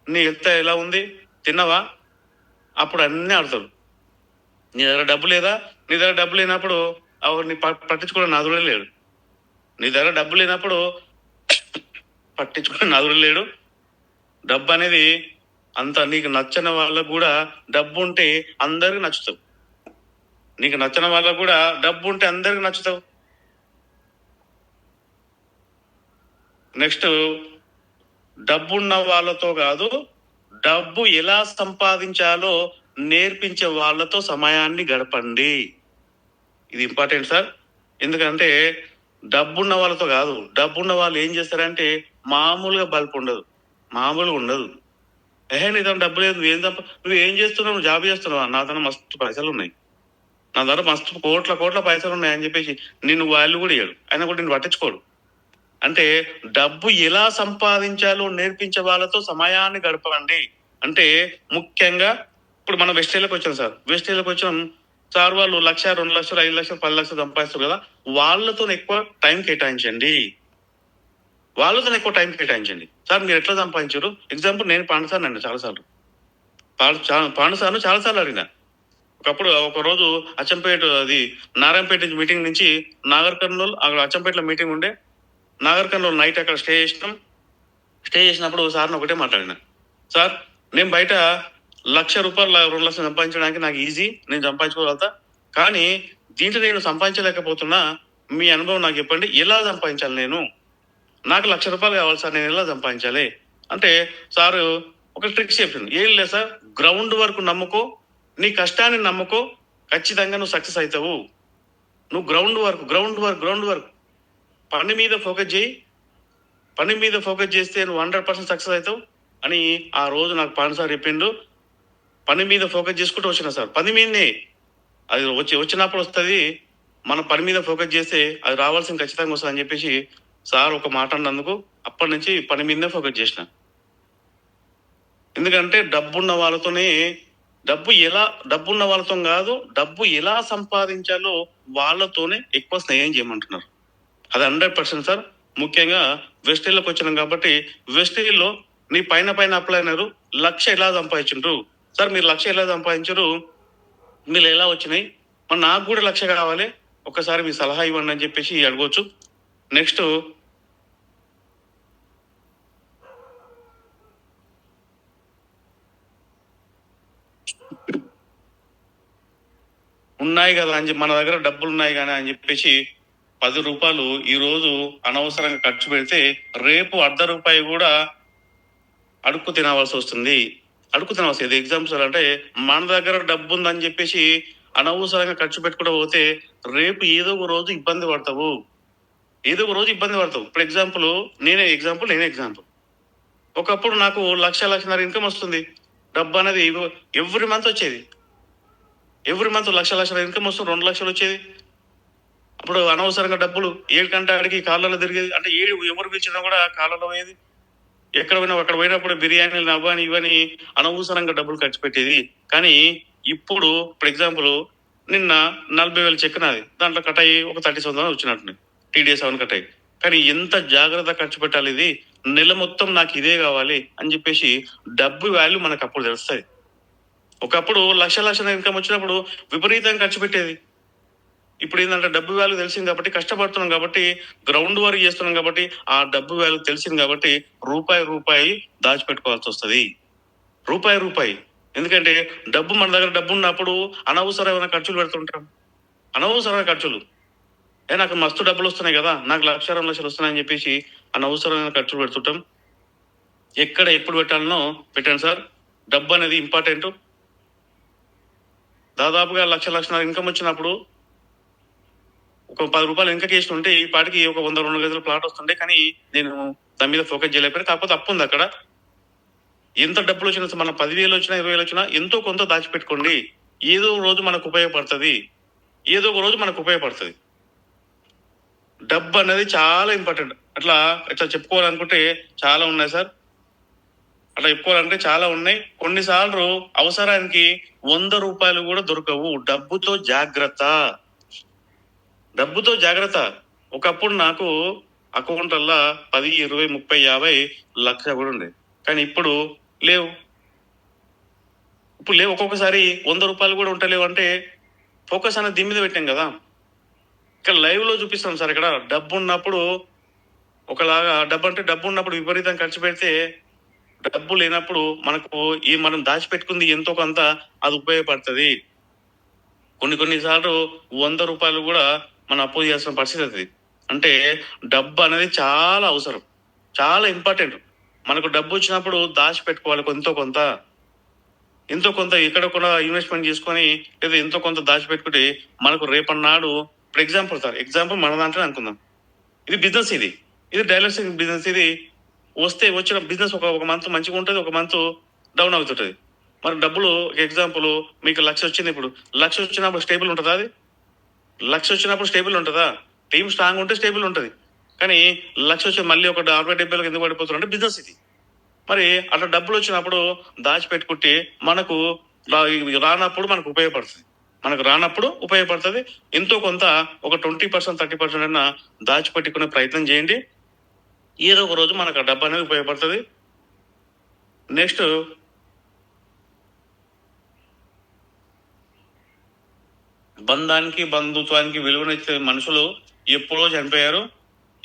నీ హెల్త్ ఎలా ఉంది, తిన్నావా, అప్పుడు అన్నీ ఆడతారు. నీ దగ్గర డబ్బు లేదా, నీ దగ్గర డబ్బు లేనప్పుడు నీ పట్టించుకోవడం నాదుడే లేడు. నీ దగ్గర డబ్బు లేనప్పుడు పట్టించుకోవడం నాదుడే లేడు. డబ్బు అనేది అంత నీకు నచ్చని వాళ్ళకు కూడా డబ్బు ఉంటే అందరికి నచ్చుతావు. నీకు నచ్చని వాళ్ళకు కూడా డబ్బు ఉంటే అందరికి నచ్చుతావు. నెక్స్ట్, డబ్బున్న వాళ్ళతో కాదు, డబ్బు ఎలా సంపాదించాలో నేర్పించే వాళ్ళతో సమయాన్ని గడపండి. ఇది ఇంపార్టెంట్ సార్. ఎందుకంటే డబ్బున్న వాళ్ళతో కాదు, డబ్బున్న వాళ్ళు ఏం చేస్తారంటే మామూలుగా బల్పు ఉండదు, మామూలుగా ఉండదు. నీ దగ్గర డబ్బు లేదు, నువ్వు ఏం చేస్తున్నావు, నువ్వు జాబ్ చేస్తున్నావా, నా దగ్గర మస్తు పైసలు ఉన్నాయి, నా దగ్గర మస్తు కోట్ల పైసలు ఉన్నాయి అని చెప్పేసి నిన్ను వాళ్ళు కూడా ఇయ్యడు, ఆయన కూడా నిన్ను పట్టించుకోడు. అంటే డబ్బు ఎలా సంపాదించాలో నేర్పించే వాళ్ళతో సమయాన్ని గడపండి. అంటే ముఖ్యంగా ఇప్పుడు మనం వెస్టేళ్ళకి వచ్చాం సార్, వెస్టేళ్ళకి వచ్చాం సార్, వాళ్ళు 1,00,000, 2,00,000, 5,00,000, 10,00,000 సంపాదిస్తారు కదా, వాళ్ళతో ఎక్కువ టైం కేటాయించండి. సార్ మీరు ఎట్లా సంపాదించారు? ఎగ్జాంపుల్, నేను పాండుసార్ని అడిగిన చాలాసార్లు, చాలాసార్లు అడిగిన. ఒకప్పుడు ఒకరోజు అచ్చంపేట, అది నారాయణపేట మీటింగ్ నుంచి నాగర్ కర్నూలు, అక్కడ అచ్చంపేటలో మీటింగ్ ఉండే, నాగర్ కర్నూలు నైట్ అక్కడ స్టే చేసినప్పుడు సార్ని ఒకటే మాట్లాడిన, సార్ నేను బయట 1,00,000 రూపాయలు 2,00,000 సంపాదించడానికి నాకు ఈజీ, నేను సంపాదించుకోగలుగుతా, కానీ దీంట్లో నేను సంపాదించలేకపోతున్నా, మీ అనుభవం నాకు చెప్పండి, ఎలా సంపాదించాలి, నాకు 1,00,000 రూపాయలు కావాలి సార్, నేను ఎలా సంపాదించాలి అంటే సారు ఒక ట్రిక్స్ చెప్పింది. ఏం లేదు సార్, గ్రౌండ్ వర్క్ నమ్ముకో, నీ కష్టాన్ని నమ్ముకో, ఖచ్చితంగా నువ్వు సక్సెస్ అవుతావు. నువ్వు గ్రౌండ్ వర్క్ పని మీద ఫోకస్ చేస్తే నువ్వు 100% సక్సెస్ అవుతావు అని ఆ రోజు నాకు పాండు సార్ చెప్పిండు. పని మీద ఫోకస్ చేసుకుంటూ వచ్చిన సార్, పని మీదనే అది వచ్చినప్పుడు వస్తుంది, మనం పని మీద ఫోకస్ చేస్తే అది రావాల్సింది ఖచ్చితంగా వస్తుంది అని చెప్పేసి సార్ ఒక మాట అన్నందుకు అప్పటి నుంచి పని మీదనే ఫోకస్ చేసిన. ఎందుకంటే డబ్బున్న వాళ్ళతో కాదు, డబ్బు ఎలా సంపాదించాలో వాళ్ళతోనే ఎక్కువ స్నేహం చేయమంటున్నారు. అది 100% సార్. ముఖ్యంగా వెస్టేళ్ళకి వచ్చినాం కాబట్టి, వెస్టేల్లో నీ పైన అప్లై అయినారు, 1,00,000 ఎలా సంపాదించారు సార్, మీరు 1,00,000 ఎలా సంపాదించారు, మీరు ఎలా వచ్చినాయి, మరి నాకు కూడా 1,00,000 కావాలి, ఒక్కసారి మీ సలహా ఇవ్వండి అని చెప్పేసి అడగవచ్చు. నెక్స్ట్, ఉన్నాయి కదా అని మన దగ్గర డబ్బులు ఉన్నాయి కానీ అని చెప్పేసి 10 రూపాయలు ఈ రోజు అనవసరంగా ఖర్చు పెడితే రేపు ₹1 కూడా అడుక్కు తినవలసి వస్తుంది. ఎగ్జాంపుల్ అంటే మన దగ్గర డబ్బు ఉందని చెప్పేసి అనవసరంగా ఖర్చు పెట్టుకుంటూ పోతే రేపు ఏదో ఒక రోజు ఇబ్బంది పడతావు. ఇప్పుడు ఎగ్జాంపుల్ నేనే ఎగ్జాంపుల్. ఒకప్పుడు నాకు 1,00,000 ఇన్కమ్ వస్తుంది. డబ్బు అనేది ఎవ్రీ మంత్ వచ్చేది. ఎవ్రీ మంత్ 1,00,000 ఇన్కమ్ వస్తుంది, 2,00,000 వచ్చేది. అప్పుడు అనవసరంగా డబ్బులు 7 గంట అడిగి కాళ్ళలో తిరిగేది. అంటే ఎవరు పిలిచినా కూడా కాళ్ళలో పోయేది. ఎక్కడ పోయినా అక్కడ పోయినప్పుడు బిర్యానీలు అవ్వని ఇవని అనవసరంగా డబ్బులు ఖర్చు పెట్టేది. కానీ ఇప్పుడు ఎగ్జాంపుల్ నిన్న 40,000 చెక్ నాది, దాంట్లో కట్ అయ్యి ఒక 30,000 వచ్చినట్టు. టీడీఎస్ అవన్నీ కట్టాయి. కానీ ఎంత జాగ్రత్త ఖర్చు పెట్టాలి, ఇది నెల మొత్తం నాకు ఇదే కావాలి అని చెప్పేసి డబ్బు వాల్యూ మనకు అప్పుడు తెలుస్తుంది. ఒకప్పుడు లక్షల ఇన్కమ్ వచ్చినప్పుడు విపరీతంగా ఖర్చు పెట్టేది. ఇప్పుడు ఏంటంటే డబ్బు వాల్యూ తెలిసింది కాబట్టి, కష్టపడుతున్నాం కాబట్టి, గ్రౌండ్ వర్క్ చేస్తున్నాం కాబట్టి, ఆ డబ్బు వాల్యూ తెలిసింది కాబట్టి రూపాయి దాచిపెట్టుకోవాల్సి వస్తుంది. రూపాయి. ఎందుకంటే మన దగ్గర డబ్బు ఉన్నప్పుడు అనవసరమైన ఖర్చులు పెడుతుంటాం. అనవసరమైన ఖర్చులు. నాకు మస్తు డబ్బులు వస్తున్నాయి కదా, నాకు 1,00,000 2 లక్షలు వస్తున్నాయని చెప్పేసి అనవసరమైన ఖర్చులు పెడుతుంటాం. ఎక్కడ ఎప్పుడు పెట్టాలనో పెట్టండి సార్. డబ్బు అనేది ఇంపార్టెంట్. దాదాపుగా 1,00,000 ఇన్కమ్ వచ్చినప్పుడు ఒక 10 రూపాయలు వెనక కేసు ఉంటే ఈ పాటికి ఒక 100-200 గజాల ప్లాట్ వస్తుండే. కానీ నేను దాని మీద ఫోకస్ చేయలేకపోయినా. కాకపోతే అప్పు ఉంది అక్కడ. ఎంత డబ్బులు వచ్చినా, మన 10,000 వచ్చినా 20,000 వచ్చినా ఎంతో కొంత దాచిపెట్టుకోండి. ఏదో రోజు మనకు ఉపయోగపడుతుంది. డబ్బు అనేది చాలా ఇంపార్టెంట్. అట్లా చెప్పుకోవాలనుకుంటే చాలా ఉన్నాయి సార్. అట్లా చెప్పుకోవాలంటే చాలా ఉన్నాయి. కొన్నిసార్లు అవసరానికి 100 రూపాయలు కూడా దొరకవు. డబ్బుతో జాగ్రత్త. ఒకప్పుడు నాకు అకౌంట్లల్లో 10, 20, 30, 50 లక్ష కూడా ఉండే. కానీ ఇప్పుడు లేవు. ఒక్కొక్కసారి 100 రూపాయలు కూడా ఉంటలేవు. అంటే ఫోకస్ అనేది దీని మీద పెట్టాం కదా. ఇక్కడ లైవ్ లో చూపిస్తాం సార్. ఇక్కడ డబ్బు ఉన్నప్పుడు ఒకలాగా, డబ్బు ఉన్నప్పుడు విపరీతం ఖర్చు పెడితే, డబ్బు లేనప్పుడు మనం దాచిపెట్టుకుంది ఎంతో కొంత అది ఉపయోగపడుతుంది. కొన్నిసార్లు 100 రూపాయలు కూడా మనం అప్పు చేయాల్సిన పరిస్థితి అవుతుంది. అంటే డబ్బు అనేది చాలా అవసరం, చాలా ఇంపార్టెంట్. మనకు డబ్బు వచ్చినప్పుడు దాచిపెట్టుకోవాలి. ఎంతో కొంత ఎక్కడ కూడా ఇన్వెస్ట్మెంట్ చేసుకొని, లేదా ఎంతో కొంత దాచిపెట్టుకుంటే మనకు రేపన్నాడు, ఇప్పుడు ఎగ్జాంపుల్ మన దాంట్లో అనుకుందాం. ఇది బిజినెస్, ఇది డైలర్సింగ్ బిజినెస్. ఇది వచ్చిన బిజినెస్ ఒక మంత్ మంచిగా ఉంటుంది, ఒక మంత్ డౌన్ అవుతుంటుంది. మరి డబ్బులు ఎగ్జాంపుల్ మీకు 1,00,000 వచ్చింది. ఇప్పుడు 1,00,000 వచ్చినప్పుడు స్టేబుల్ ఉంటుందా? అది 1,00,000 వచ్చినప్పుడు స్టేబుల్ ఉంటుందా? టీమ్ స్ట్రాంగ్ ఉంటే స్టేబుల్ ఉంటుంది. కానీ 1,00,000 వచ్చి మళ్ళీ ఒక 60-70 ఎందుకు పడిపోతుంది అంటే బిజినెస్ ఇది. మరి అట్లా డబ్బులు వచ్చినప్పుడు దాచిపెట్టుకుంటే మనకు రానప్పుడు మనకు ఉపయోగపడుతుంది. ఎంతో కొంత ఒక 20%, 30% అయినా దాచిపెట్టుకునే ప్రయత్నం చేయండి. ఏదో ఒక రోజు మనకు ఆ డబ్బు అనేది ఉపయోగపడుతుంది. నెక్స్ట్, బంధానికి బంధుత్వానికి విలువనిచ్చే మనుషులు ఎప్పుడో చనిపోయారు.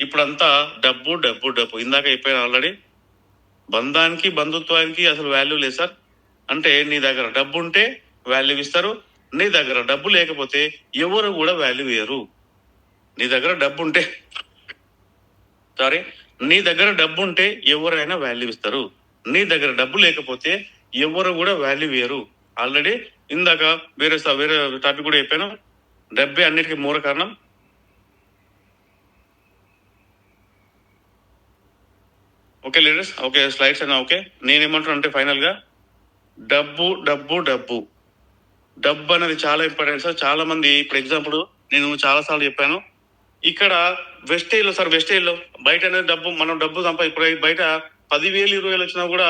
ఇప్పుడంతా డబ్బు. ఇందాక చెప్పాను ఆల్రెడీ. బంధానికి బంధుత్వానికి అసలు వాల్యూ లేదు సార్. అంటే నీ దగ్గర డబ్బు ఉంటే వాల్యూ ఇస్తారు. నీ దగ్గర డబ్బు లేకపోతే ఎవరు కూడా వాల్యూ ఇయ్యరు. నీ దగ్గర డబ్బు ఉంటే ఎవరైనా వాల్యూ ఇస్తారు. నీ దగ్గర డబ్బు లేకపోతే ఎవరు కూడా వాల్యూ ఇయ్యరు. ఆల్రెడీ ఇందాక వేరే టాపిక్ కూడా చెప్పాను. డబ్బే అన్నిటికీ మూల కారణం. ఓకే లీడర్స్, ఓకే స్లైడ్స్ అయినా ఓకే. నేనేమంటున్నా అంటే ఫైనల్ గా డబ్బు అనేది చాలా ఇంపార్టెంట్ సార్. చాలా మంది, ఇప్పుడు ఎగ్జాంపుల్ నేను చాలా సార్లు చెప్పాను, ఇక్కడ వెస్టేజ్ లో బయట అనేది మనం డబ్బు ఇప్పుడు బయట 10,000, 20,000 వచ్చినా కూడా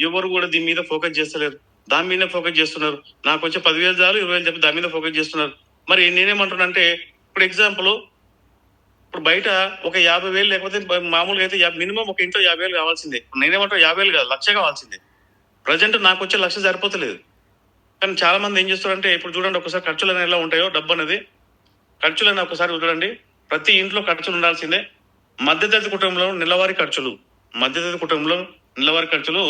ఎవరు కూడా దీని మీద ఫోకస్ చేస్తలేరు. దాని మీద ఫోకస్ చేస్తున్నారు. నాకు వచ్చే 10,000 చాలు, 20,000 చెప్పి దాని మీద ఫోకస్ చేస్తున్నారు. మరి నేనేమంటున్నా అంటే, ఇప్పుడు ఎగ్జాంపుల్, ఇప్పుడు బయట ఒక 50,000 లేకపోతే మామూలుగా అయితే మినిమం ఒక ఇంట్లో 50,000 కావాల్సిందే. నేనేమంటాను 50,000 కాదు, 1,00,000 కావాల్సిందే. ప్రజెంట్ నాకు వచ్చే 1,00,000 సరిపోతలేదు. కానీ చాలా మంది ఏం చేస్తారంటే, ఇప్పుడు చూడండి ఒకసారి ఖర్చులు అనేవి ఎలా ఉంటాయో, డబ్బు అనేది ఖర్చులని ఒకసారి చూడండి. ప్రతి ఇంట్లో ఖర్చులు ఉండాల్సిందే. మధ్యతరగతి కుటుంబంలో నెలవారీ ఖర్చులు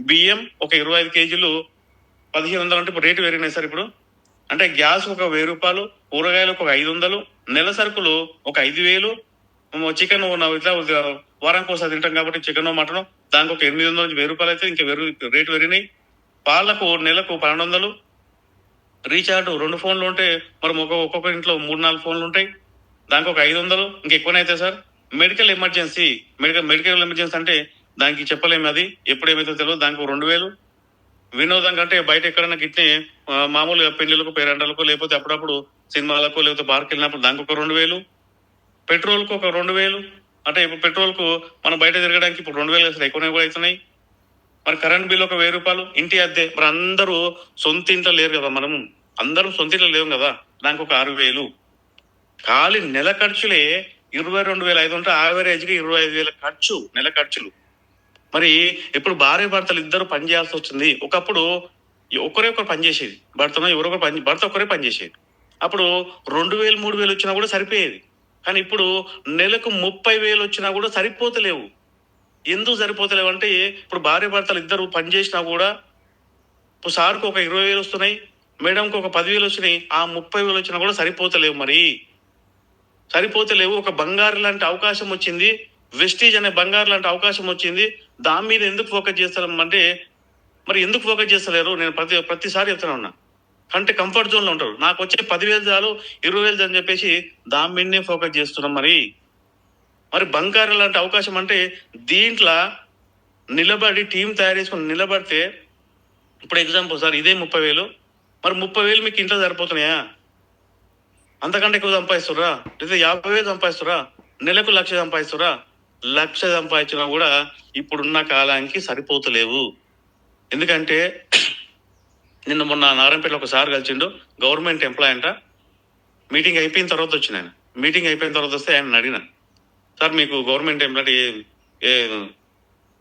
బియ్యం ఒక 25 కేజీలు 1,500 అంటే ఇప్పుడు రేటు పెరిగినాయి సార్. ఇప్పుడు అంటే గ్యాస్ ఒక 1,000 రూపాయలు, కూరగాయలకు ఒక 500, నెల సరుకులు ఒక 5,000, చికెన్ ఇట్లా వారానికి ఒకసారి తింటాం కాబట్టి చికెన్ మటన్ దానికి ఒక 800 నుంచి 1,000 రూపాయలు అయితే ఇంకా రేటు పెరిగినాయి. పాలకు నెలకు 1,200, రీఛార్జ్ 2 ఫోన్లు ఉంటే మరి ఒక్కొక్క ఇంట్లో 3-4 ఫోన్లు ఉంటాయి, దానికి ఒక 500, ఇంకెక్కువనైతే సార్. మెడికల్ ఎమర్జెన్సీ అంటే దానికి చెప్పలేము, అది ఎప్పుడేమైతే తెలియదు. దానికి 2,000. వినోదం కంటే బయట ఎక్కడైనా గిట్నే మామూలుగా పెళ్లిలకు, పేరంటాలకు, లేకపోతే అప్పుడప్పుడు సినిమాలకు, లేకపోతే పార్క్ వెళ్ళినప్పుడు దానికి ఒక 2,000. పెట్రోల్ కు ఒక 2,000. అంటే ఇప్పుడు పెట్రోల్ కు మనం బయట తిరగడానికి ఇప్పుడు 2,000 అసలు ఎక్కువనే కూడా అవుతున్నాయి. మరి కరెంట్ బిల్ ఒక 1,000 రూపాయలు. ఇంటి అద్దె, మరి అందరూ సొంత ఇంట్లో లేరు కదా, అందరం సొంత ఇంట్లో లేవు కదా, దానికి ఒక 6,000. ఖాళీ నెల ఖర్చులే 22,500 ఉంటే యావరేజ్గా 25,000 ఖర్చు, నెల ఖర్చులు. మరి ఇప్పుడు భార్య భర్తలు ఇద్దరు పని చేయాల్సి వచ్చింది. ఒకప్పుడు ఒకరే ఒకరు పని చేసేది, భర్త ఒకరే పని చేసేది. అప్పుడు 2,000 3,000 వచ్చినా కూడా సరిపోయేది. కానీ ఇప్పుడు నెలకు 30,000 వచ్చినా కూడా సరిపోతలేవు. ఎందుకు సరిపోతలేవు అంటే, ఇప్పుడు భార్య భర్తలు ఇద్దరు పని చేసినా కూడా ఇప్పుడు సార్కి ఒక 20,000 వస్తున్నాయి, మేడంకి ఒక 10,000 వచ్చినాయి. ఆ 30,000 వచ్చినా కూడా సరిపోతలేవు. మరి సరిపోతలేవు. ఒక బంగారు లాంటి అవకాశం వచ్చింది, వెస్టీజ్ అనే బంగారు లాంటి అవకాశం వచ్చింది. దాని మీద ఎందుకు ఫోకస్ చేస్తాం అంటే, మరి ఎందుకు ఫోకస్ చేస్తలేరు? నేను ప్రతిసారి చెప్తున్నా ఉన్నా. అంటే కంఫర్ట్ జోన్లో ఉంటారు. నాకు వచ్చే 10,000 చాలు, 20,000 అని చెప్పేసి దాని మీదనే ఫోకస్ చేస్తున్నాం. మరి బంగారు లాంటి అవకాశం అంటే దీంట్లో నిలబడి టీం తయారు చేసుకుని నిలబడితే, ఇప్పుడు ఎగ్జాంపుల్ సార్ ఇదే 30,000, మరి 30,000 మీకు ఇంట్లో సరిపోతున్నాయా? అంతకంటే ఎక్కువ సంపాదిస్తురా? లేదా 50,000 సంపాదిస్తురా? నెలకు 1,00,000 సంపాదిస్తురా? 1,00,000 సంపాదించినా కూడా ఇప్పుడున్న కాలానికి సరిపోతలేవు. ఎందుకంటే నిన్న మొన్న నారాయణపేటలో ఒకసారి కలిసిండు, గవర్నమెంట్ ఎంప్లాయ్ అంట. మీటింగ్ అయిపోయిన తర్వాత వచ్చిన ఆయన. మీటింగ్ అయిపోయిన తర్వాత వస్తే ఆయన అడిగిన, సార్ మీకు గవర్నమెంట్ ఎంప్లాయ్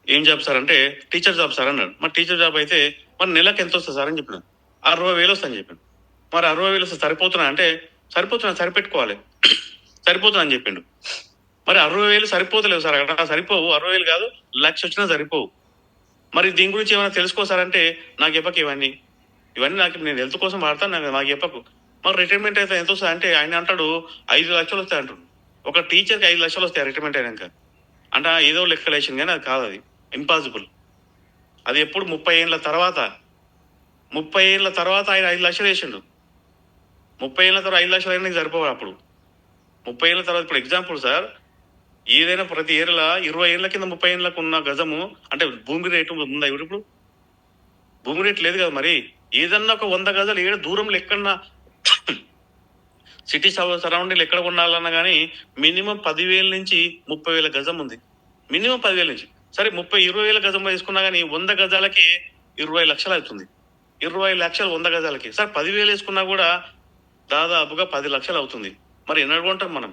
ఏం జాబ్ సార్ అంటే, టీచర్ జాబ్ సార్ అన్నాడు. మరి టీచర్ జాబ్ అయితే మరి నెలకు ఎంత వస్తుంది సార్ అని చెప్పిన. 60,000 వస్తుందని చెప్పాను. మరి 60,000 వస్తే సరిపోతున్నా అంటే, సరిపెట్టుకోవాలి, సరిపోతున్నా అని చెప్పిండు. మరి 60,000 సరిపోతలేవు సార్, అక్కడ సరిపోవు. 60,000 కాదు, 1,00,000 వచ్చినా సరిపోవు. మరి దీని గురించి ఏమైనా తెలుసుకోసారంటే, నాకు చెప్పకు ఇవన్నీ నాకు నేను హెల్త్ కోసం వాడతాను, నాకు చెప్పకు. మరి రిటైర్మెంట్ అయితే ఎంత వస్తుంది అంటే, ఆయన అంటాడు 5 లక్షలు వస్తాయి అంటాడు. ఒక టీచర్కి 5 లక్షలు వస్తాయి రిటైర్మెంట్ అయినాక అంటే. ఏదో లెక్కలేసింది కానీ అది కాదు, అది ఇంపాసిబుల్. అది ఎప్పుడు 30 ఏళ్ళ తర్వాత ఆయన 5 లక్షలు వేసిండు. 30 ఏళ్ళ తర్వాత 5 లక్షలు అయినా సరిపోవాలి అప్పుడు. 30 ఏళ్ళ తర్వాత ఇప్పుడు ఎగ్జాంపుల్ సార్, ఏదైనా ప్రతి ఏళ్ళ 20 ఏళ్ళ కింద 30 ఏళ్ళకు ఉన్న గజము అంటే భూమి రేటు ఉందా ఇప్పుడు? భూమి రేటు లేదు కదా. మరి ఏదన్నా ఒక 100 గజాలు ఏడు దూరంలో ఎక్కడన్నా సిటీ సరౌండింగ్ ఎక్కడ ఉండాలన్నా కానీ మినిమం 10,000 నుంచి 30,000 గజం ఉంది. మినిమం 10,000 నుంచి. సరే 20,000 గజం వేసుకున్నా కానీ 100 గజాలకి 20 లక్షలు అవుతుంది. 20 లక్షలు 100 గజాలకి. సార్ 10,000 వేసుకున్నా కూడా దాదాపుగా 10 లక్షలు అవుతుంది. మరి ఎన్నడు కొంటాం మనం?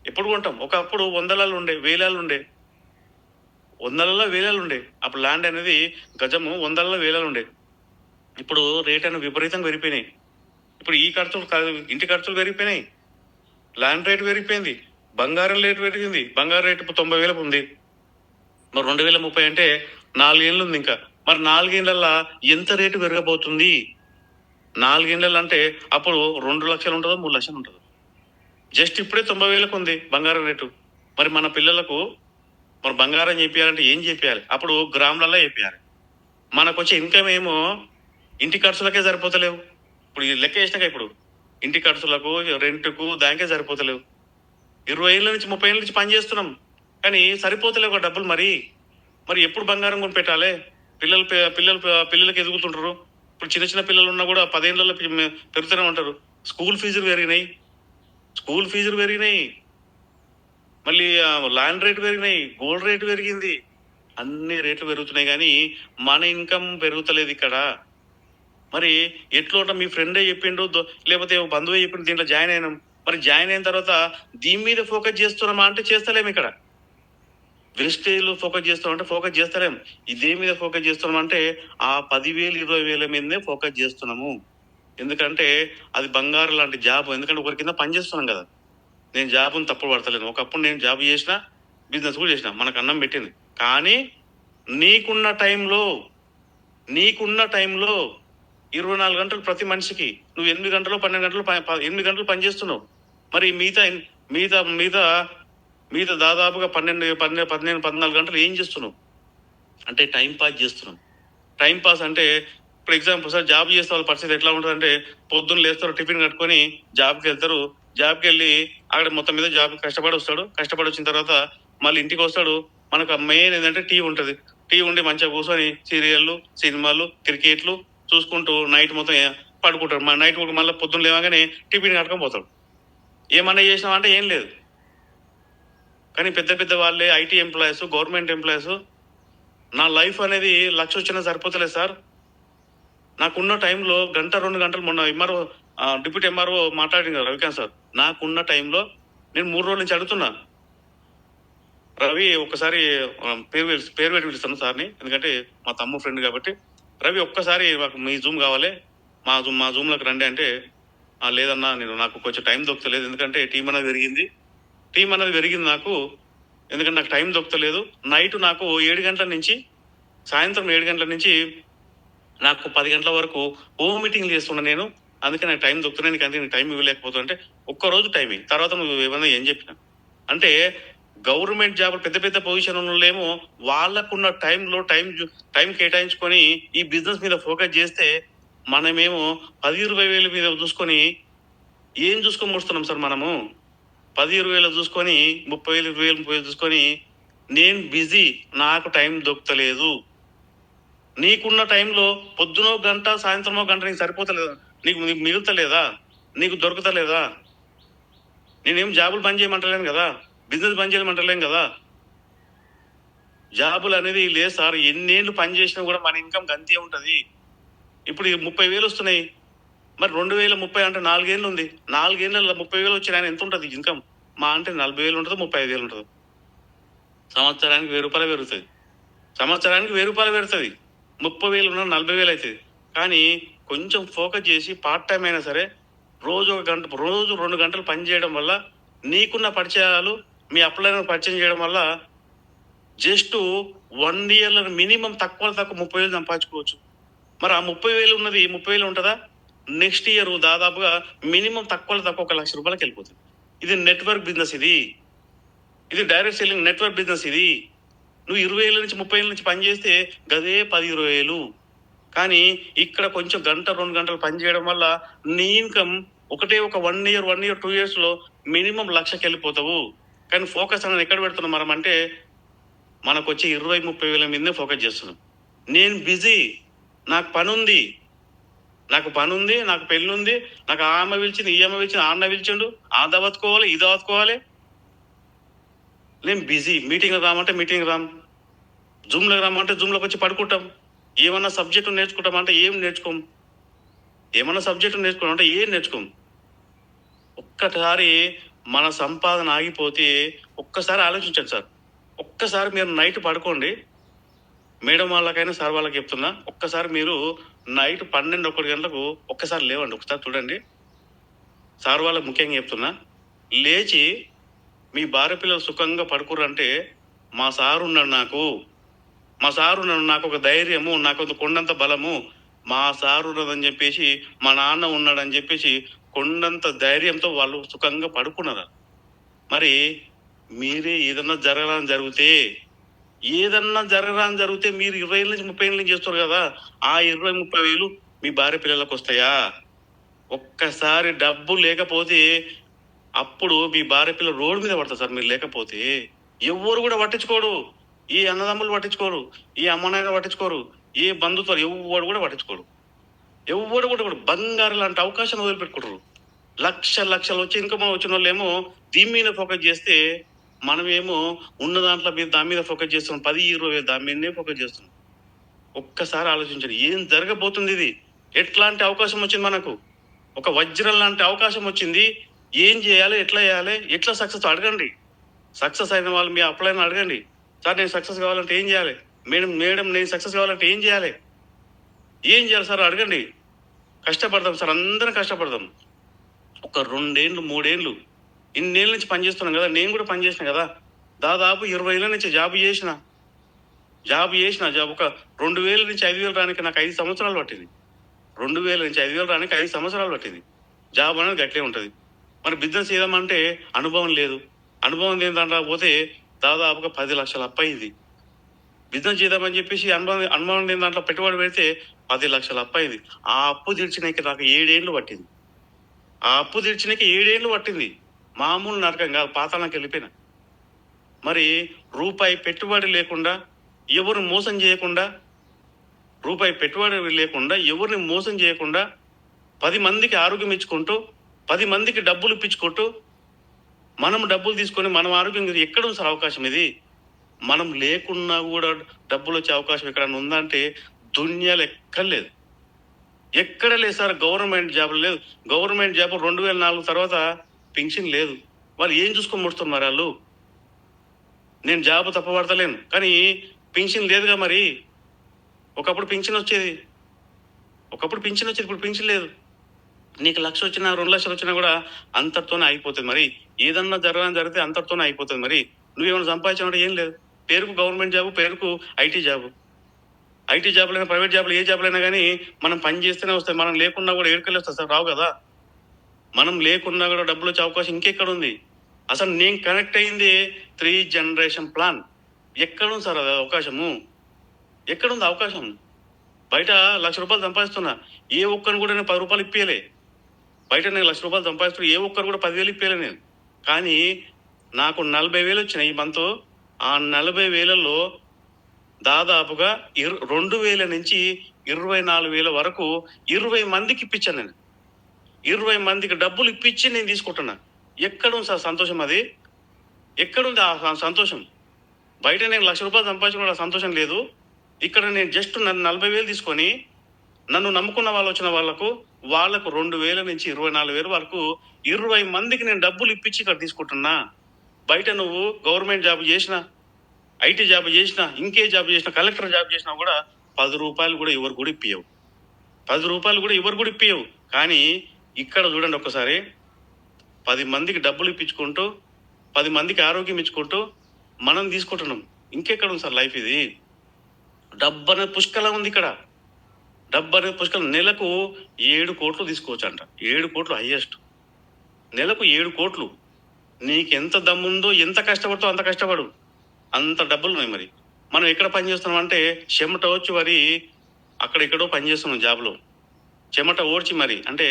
ఎప్పుడు కొంటాం? ఒకప్పుడు 100లలో ఉండే, 1000లలో ఉండే, 100లలో 1000లలో ఉండే. అప్పుడు ల్యాండ్ అనేది గజము 100లలో 1000లలో ఉండే. ఇప్పుడు రేట్ అనేది విపరీతంగా పెరిగిపోయినాయి. ఇప్పుడు ఈ ఖర్చులు, ఇంటి ఖర్చులు పెరిగిపోయినాయి, ల్యాండ్ రేట్ పెరిగిపోయింది, బంగారం రేటు పెరిగింది. బంగారం రేటు ఇప్పుడు 90,000 ఉంది. మరి 2030 అంటే 4 ఏళ్ళు ఉంది ఇంకా. మరి 4 ఏళ్ళల్లో ఎంత రేటు పెరగబోతుంది? 4 ఏళ్ళు అంటే అప్పుడు 2 లక్షలు ఉంటుందో 3 లక్షలు ఉంటుందో. జస్ట్ ఇప్పుడే 90,000 ఉంది బంగారం రేటు. మరి మన పిల్లలకు మరి బంగారం చేపియాలంటే ఏం చేపియాలి? అప్పుడు గ్రాములలో చేపియాలి. మనకు వచ్చే ఇన్కమ్ ఏమో ఇంటి ఖర్చులకే సరిపోతలేవు. ఇప్పుడు లెక్క వేసినాక ఇప్పుడు ఇంటి ఖర్చులకు, రెంట్కు, దానికే సరిపోతలేవు. 20 ఏళ్ళ నుంచి 30 ఏళ్ళ నుంచి పని చేస్తున్నాం కానీ సరిపోతలేవు డబ్బులు. మరి ఎప్పుడు బంగారం కొని పెట్టాలి? పిల్లలకి ఎదుగుతుంటారు. ఇప్పుడు చిన్న చిన్న పిల్లలు ఉన్నా కూడా 10 ఏళ్ళలో పెరుగుతూనే ఉంటారు. స్కూల్ ఫీజులు పెరిగినాయి, మళ్ళీ ల్యాండ్ రేటు పెరిగినాయి, గోల్డ్ రేటు పెరిగింది. అన్ని రేట్లు పెరుగుతున్నాయి కానీ మన ఇన్కమ్ పెరుగుతలేదు ఇక్కడ. మరి ఎట్లా మీ ఫ్రెండే చెప్పిండు, లేకపోతే బంధువే చెప్పిండు, దీంట్లో జాయిన్ అయినాం. మరి జాయిన్ అయిన తర్వాత దీని మీద ఫోకస్ చేస్తున్నామా అంటే చేస్తలేము. ఇక్కడ వెస్టేజ్లో ఫోకస్ చేస్తామంటే ఫోకస్ చేస్తలేము. ఇదే మీద ఫోకస్ చేస్తున్నాం అంటే ఆ 10,000 20,000 మీదనే ఫోకస్ చేస్తున్నాము. ఎందుకంటే అది బంగారు లాంటి జాబ్. ఎందుకంటే ఒకరి కింద పని చేస్తున్నాం కదా. నేను జాబ్ని తప్పుడు పడతలేను. ఒకప్పుడు నేను జాబ్ చేసిన, బిజినెస్ కూడా చేసిన, మనకు అన్నం పెట్టింది. కానీ నీకున్న టైంలో 24 గంటలు ప్రతి మనిషికి నువ్వు 8 గంటలు 12 గంటలు 8 గంటలు పని చేస్తున్నావు. మరి మిగతా దాదాపుగా 14 గంటలు ఏం చేస్తున్నావు అంటే టైం పాస్ చేస్తున్నావు. టైం పాస్ అంటే ఇప్పుడు ఎగ్జాంపుల్ సార్, జాబ్ చేస్తే వాళ్ళ పరిస్థితి ఎట్లా ఉంటుందంటే, పొద్దున్న లేస్తారు, టిఫిన్ కట్టుకొని జాబ్కి వెళ్తారు. జాబ్కి వెళ్ళి అక్కడ మొత్తం మీద జాబ్ కష్టపడి వచ్చిన తర్వాత మళ్ళీ ఇంటికి వస్తాడు. మనకు మెయిన్ ఏంటంటే టీ ఉంటుంది. టీ ఉండి మంచిగా కూర్చొని సీరియళ్ళు, సినిమాలు, క్రికెట్లు చూసుకుంటూ నైట్ మొత్తం పడుకుంటాడు. నైట్ మళ్ళీ పొద్దున్న లేవగానే టిఫిన్ కట్టుకొని పోతాడు. ఏమన్నా చేసినామంటే ఏం లేదు. కానీ పెద్ద వాళ్ళే ఐటీ ఎంప్లాయీస్, గవర్నమెంట్ ఎంప్లాయీస్, నా లైఫ్ అనేది 1,00,000 వచ్చినా సరిపోతలేదు సార్. నాకున్న టైంలో 1 2 గంటలు మొన్న డిప్యూటీ ఎంఆర్ఓ మాట్లాడింది కదా రవికాంత్ సార్, నాకున్న టైంలో నేను 3 రోజుల నుంచి అడుగుతున్నా, రవి ఒక్కసారి పేరు పెట్టి పిలుస్తాను సార్ని, ఎందుకంటే మా తమ్ముడు ఫ్రెండ్ కాబట్టి. రవి ఒక్కసారి మాకు మీ జూమ్ కావాలి, మా జూమ్లోకి రండి అంటే, లేదన్నా నాకు కొంచెం టైం దొరకలేదు, ఎందుకంటే టీం అనేది పెరిగింది నాకు, ఎందుకంటే నాకు టైం దొరకలేదు. నైట్ నాకు 7 గంటల నుంచి సాయంత్రం 7 గంటల నుంచి నాకు 10 గంటల వరకు హోమ్ మీటింగ్లు చేస్తున్నా నేను, అందుకే నాకు టైం దొరుకుతున్నాయి, నీకు టైం ఇవ్వలేకపోతుంటే ఒక్కరోజు టైం ఇవ్వు, తర్వాత నువ్వు ఏమన్నా ఏం చెప్పినా అంటే. గవర్నమెంట్ జాబ్ పెద్ద పెద్ద పొజిషన్లేమో వాళ్ళకున్న టైం కేటాయించుకొని ఈ బిజినెస్ మీద ఫోకస్ చేస్తే, మనమేమో 10-20 వేల మీద చూసుకొని ఏం చూసుకొని వస్తున్నాం సార్. మనము 10-20 వేలు చూసుకొని 30,000-20,000 చూసుకొని నేను బిజీ, నాకు టైం దొరకలేదు. నీకున్న టైంలో పొద్దునో గంట సాయంత్రమో గంట నీకు సరిపోతలేదా, నీకు మిగులుతలేదా, నీకు దొరుకుతలేదా? నేనేం జాబులు బంద్ చేయమంటలేను కదా, బిజినెస్ బంద్ చేయమంటలేను కదా. జాబులు అనేది లేదు సార్, ఎన్నేళ్ళు పని చేసినా కూడా మన ఇన్కమ్ గంతే ఉంటుంది. ఇప్పుడు 30,000 వస్తున్నాయి, మరి 2030 అంటే 4 ఏళ్ళు ఉంది, 4 ఏళ్ళలో 30,000 వచ్చిన ఆయన ఎంత ఉంటుంది ఇన్కమ్? మా అంటే 40,000 ఉంటుంది, 35,000 ఉంటుంది. సంవత్సరానికి 1,000 రూపాయలు పెరుగుతుంది, సంవత్సరానికి 1,000 రూపాయలు పెరుగుతుంది. 30,000 ఉన్న 40,000 అవుతుంది. కానీ కొంచెం ఫోకస్ చేసి పార్ట్ టైం అయినా సరే రోజు 1 గంట, రోజు 2 గంటలు పని చేయడం వల్ల, నీకున్న పరిచయాలు మీ అప్లైన్ పరిచయం చేయడం వల్ల జస్ట్ 1 ఇయర్లో మినిమం తక్కువ 30,000 సంపాదించుకోవచ్చు. మరి ఆ 30,000 ఉన్నది 30,000 ఉంటుందా? నెక్స్ట్ ఇయర్ దాదాపుగా మినిమం తక్కువ 1,00,000 రూపాయలకి వెళ్ళిపోతుంది. ఇది నెట్వర్క్ బిజినెస్, ఇది డైరెక్ట్ సెల్లింగ్ నెట్వర్క్ బిజినెస్. ఇది నువ్వు 20,000 నుంచి 30,000 నుంచి పని చేస్తే గదే 10-20,000. కానీ ఇక్కడ కొంచెం గంట 2 గంటలు పని చేయడం వల్ల నీ ఇన్కమ్ ఒక 1 ఇయర్ 2 ఇయర్స్ లో మినిమం 1,00,000కి వెళ్ళిపోతావు. కానీ ఫోకస్ అనేది ఎక్కడ పెడుతున్నాం మనం అంటే, మనకు వచ్చి 20-30 వేల మీదనే ఫోకస్ చేస్తున్నాం. నేను బిజీ, నాకు పని ఉంది, నాకు పెళ్ళి ఉంది, నాకు ఆ అమ్మ పిలిచింది, ఈ అమ్మ పిలిచింది, ఆ అన్న పిలిచిండు, ఆ దవత్తుకోవాలి, ఈ దవత్తుకోవాలి. నేను బిజీ. మీటింగ్లో రామంటే మీటింగ్ రాం, జూమ్లోకి రామంటే జూమ్లోకి వచ్చి పడుకుంటాం. ఏమన్నా సబ్జెక్టు నేర్చుకుంటామంటే ఏం నేర్చుకోం, ఏమన్నా సబ్జెక్టు నేర్చుకోమంటే ఏం నేర్చుకోం. ఒక్కసారి మన సంపాదన ఆగిపోతే ఒక్కసారి ఆలోచించండి సార్. ఒక్కసారి మీరు నైట్ పడుకోండి, మేడం వాళ్ళకైనా సార్ వాళ్ళకి చెప్తున్నా, ఒక్కసారి మీరు నైట్ 12-1 గంటలకు ఒక్కసారి లేవండి, ఒకసారి చూడండి. సార్ వాళ్ళకి ముఖ్యంగా చెప్తున్నా, లేచి మీ భార్య పిల్లలు సుఖంగా పడుకుర్రంటే, మా సారు ఉన్నాడు నాకు ఒక ధైర్యము, నాకు ఒక కొండంత బలము, మా సారు ఉన్నదని చెప్పేసి, మా నాన్న ఉన్నాడని చెప్పేసి కొండంత ధైర్యంతో వాళ్ళు సుఖంగా పడుకున్నారు. మరి మీరే ఏదన్నా జరగరాని జరిగితే మీరు 20 నుంచి 30 ఏళ్ళ నుంచి చేస్తారు కదా, ఆ 20-30 వేలు మీ భార్య పిల్లలకు వస్తాయా? ఒక్కసారి డబ్బు లేకపోతే అప్పుడు మీ భార్య పిల్లలు రోడ్డు మీద పడతారు సార్. మీరు లేకపోతే ఎవరు కూడా పట్టించుకోరు, ఈ అన్నదమ్ములు పట్టించుకోరు, ఈ అమ్మనాయన పట్టించుకోరు, ఏ బంధుత్వాలు ఎవరు కూడా పట్టించుకోరు. ఎవరు కూడా బంగారు లాంటి అవకాశం వదిలిపెట్టుకుంటారు. లక్షలు వచ్చి ఇన్కమ్ వచ్చిన వాళ్ళు ఏమో దీని మీద ఫోకస్ చేస్తే, మనమేమో ఉన్న దాని మీద ఫోకస్ చేస్తున్నాం, 10-20 దాని మీదనే ఫోకస్ చేస్తున్నాం. ఒక్కసారి ఆలోచించండి, ఏం జరగబోతుంది? ఇది ఎట్లాంటి అవకాశం వచ్చింది మనకు? ఒక వజ్రం లాంటి అవకాశం వచ్చింది. ఏం చేయాలి, ఎట్లా చేయాలి, ఎట్లా సక్సెస్ అడగండి. సక్సెస్ అయిన వాళ్ళు మీ అప్లైన్ అడగండి, సార్ నేను సక్సెస్ కావాలంటే ఏం చేయాలి, మేడం నేను సక్సెస్ కావాలంటే ఏం చేయాలి సార్ అడగండి. కష్టపడదాం సార్, అందరం కష్టపడదాం. ఒక 2 ఏళ్ళు 3 ఏళ్ళు ఇన్నేళ్ళ నుంచి పనిచేస్తున్నాం కదా, నేను కూడా పనిచేసిన కదా, దాదాపు 20 ఏళ్ళ నుంచి జాబ్ చేసిన ఒక 2,000 నుంచి 5,000 రానికి నాకు 5 సంవత్సరాలు పట్టింది. 2,000 నుంచి 5,000 రానికి 5 సంవత్సరాలు పట్టింది. జాబ్ అనేది గట్లే ఉంటుంది. మరి బిజినెస్ చేద్దామంటే అనుభవం లేదు, అనుభవం ఏంటంటే పోతే దాదాపుగా 10 లక్షల అప్పు అయింది. బిజినెస్ చేద్దామని చెప్పేసి అనుభవం లేని దాంట్లో పెట్టుబడి పెడితే 10 లక్షల అప్పు అయింది. ఆ అప్పు తీర్చినాక నాకు 7 ఏళ్ళు పట్టింది. మామూలు నరకం కాదు, పాతాళానికి వెళ్ళిపోయినా. మరి రూపాయి పెట్టుబడి లేకుండా, ఎవరిని మోసం చేయకుండా, 10 మందికి ఆరోగ్యం ఇచ్చుకుంటూ, 10 మందికి డబ్బులు ఇప్పించుకుంటూ, మనం డబ్బులు తీసుకొని మనం ఆరోగ్యం ఎక్కడ ఉంది సార్ అవకాశం? ఇది మనం లేకున్నా కూడా డబ్బులు వచ్చే అవకాశం ఎక్కడన్నా ఉందంటే దునియాలో ఎక్కడ లేదు సార్. గవర్నమెంట్ జాబ్ లేదు. గవర్నమెంట్ జాబ్ 2004 తర్వాత పెన్షన్ లేదు. వాళ్ళు ఏం చూసుకొని ముడుతున్నారు వాళ్ళు? నేను జాబ్ తప్పబడతలేను, కానీ పింఛన్ లేదుగా మరి. ఒకప్పుడు పింఛన్ వచ్చేది, ఇప్పుడు పింఛన్ లేదు. నీకు 1,00,000 వచ్చినా 2,00,000 వచ్చినా కూడా అంతటితోనే అయిపోతుంది. మరి ఏదన్నా జరిగితే అంతటితోనే అయిపోతుంది. మరి నువ్వేమైనా సంపాదించాలంటే ఏం లేదు. పేరుకు గవర్నమెంట్ జాబు, పేరుకు ఐటీ జాబులైనా ప్రైవేట్ జాబులు, ఏ జాబులైనా కానీ మనం పని చేస్తేనే వస్తాయి. మనం లేకున్నా కూడా ఏడుకెళ్ళి వస్తాయి సార్, రావు కదా. మనం లేకున్నా కూడా డబ్బులు వచ్చే అవకాశం ఇంకెక్కడ ఉంది? అసలు నేను కనెక్ట్ అయింది 3 జనరేషన్ ప్లాన్. ఎక్కడుంది సార్ అది అవకాశము? ఎక్కడుంది అవకాశం? బయట 1,00,000 రూపాయలు సంపాదిస్తున్నా, ఏ ఒక్కరిని కూడా నేను 10 రూపాయలు ఇప్పియలే. బయట నేను 1,00,000 రూపాయలు సంపాదిస్తున్నా, ఏ ఒక్కరు కూడా 10,000 ఇప్పియలే నేను. కానీ నాకు 40,000 వచ్చినాయి ఈ మంత్. ఆ 40,000లో దాదాపుగా 2,000 నుంచి 24,000 వరకు 20 మందికి ఇప్పించాను నేను. 20 మందికి డబ్బులు ఇప్పించి నేను తీసుకుంటున్నా. ఎక్కడుంది సార్ సంతోషం? అది ఎక్కడుంది ఆ సంతోషం? బయట నేను 1,00,000 రూపాయలు సంపాదించుకున్న సంతోషం లేదు. ఇక్కడ నేను జస్ట్ 40,000 తీసుకొని నన్ను నమ్ముకున్న వాళ్ళు వచ్చిన వాళ్ళకు 2,000 నుంచి 24,000 వరకు 20 మందికి నేను డబ్బులు ఇప్పించి ఇక్కడ తీసుకుంటున్నా. బయట నువ్వు గవర్నమెంట్ జాబ్ చేసినా, ఐటీ జాబ్ చేసినా, ఇంకే జాబ్ చేసినా, కలెక్టర్ జాబ్ చేసినా కూడా 10 రూపాయలు కూడా ఎవరు కూడా ఇప్పియవు. 10 రూపాయలు కూడా ఎవరు కూడా ఇప్పియవు. కానీ ఇక్కడ చూడండి ఒక్కసారి, 10 మందికి డబ్బులు ఇప్పించుకుంటూ, 10 మందికి ఆరోగ్యం ఇచ్చుకుంటూ మనం తీసుకుంటున్నాం. ఇంకెక్కడ ఉంది సార్ లైఫ్ ఇది? డబ్బు అనేది పుష్కలం ఉంది ఇక్కడ. డబ్బు అనేది పుష్కలం. నెలకు 7 కోట్లు తీసుకోవచ్చు అంట. 7 కోట్లు హైయెస్ట్. నెలకు 7 కోట్లు. నీకెంత దమ్ముందో, ఎంత కష్టపడుతో అంత కష్టపడు, అంత డబ్బులు ఉన్నాయి. మరి మనం ఎక్కడ పని చేస్తున్నాం అంటే చెమట వచ్చి మరి అక్కడెక్కడో పని చేస్తున్నాం జాబ్లో. చెమట ఓడ్చి మరి అంటే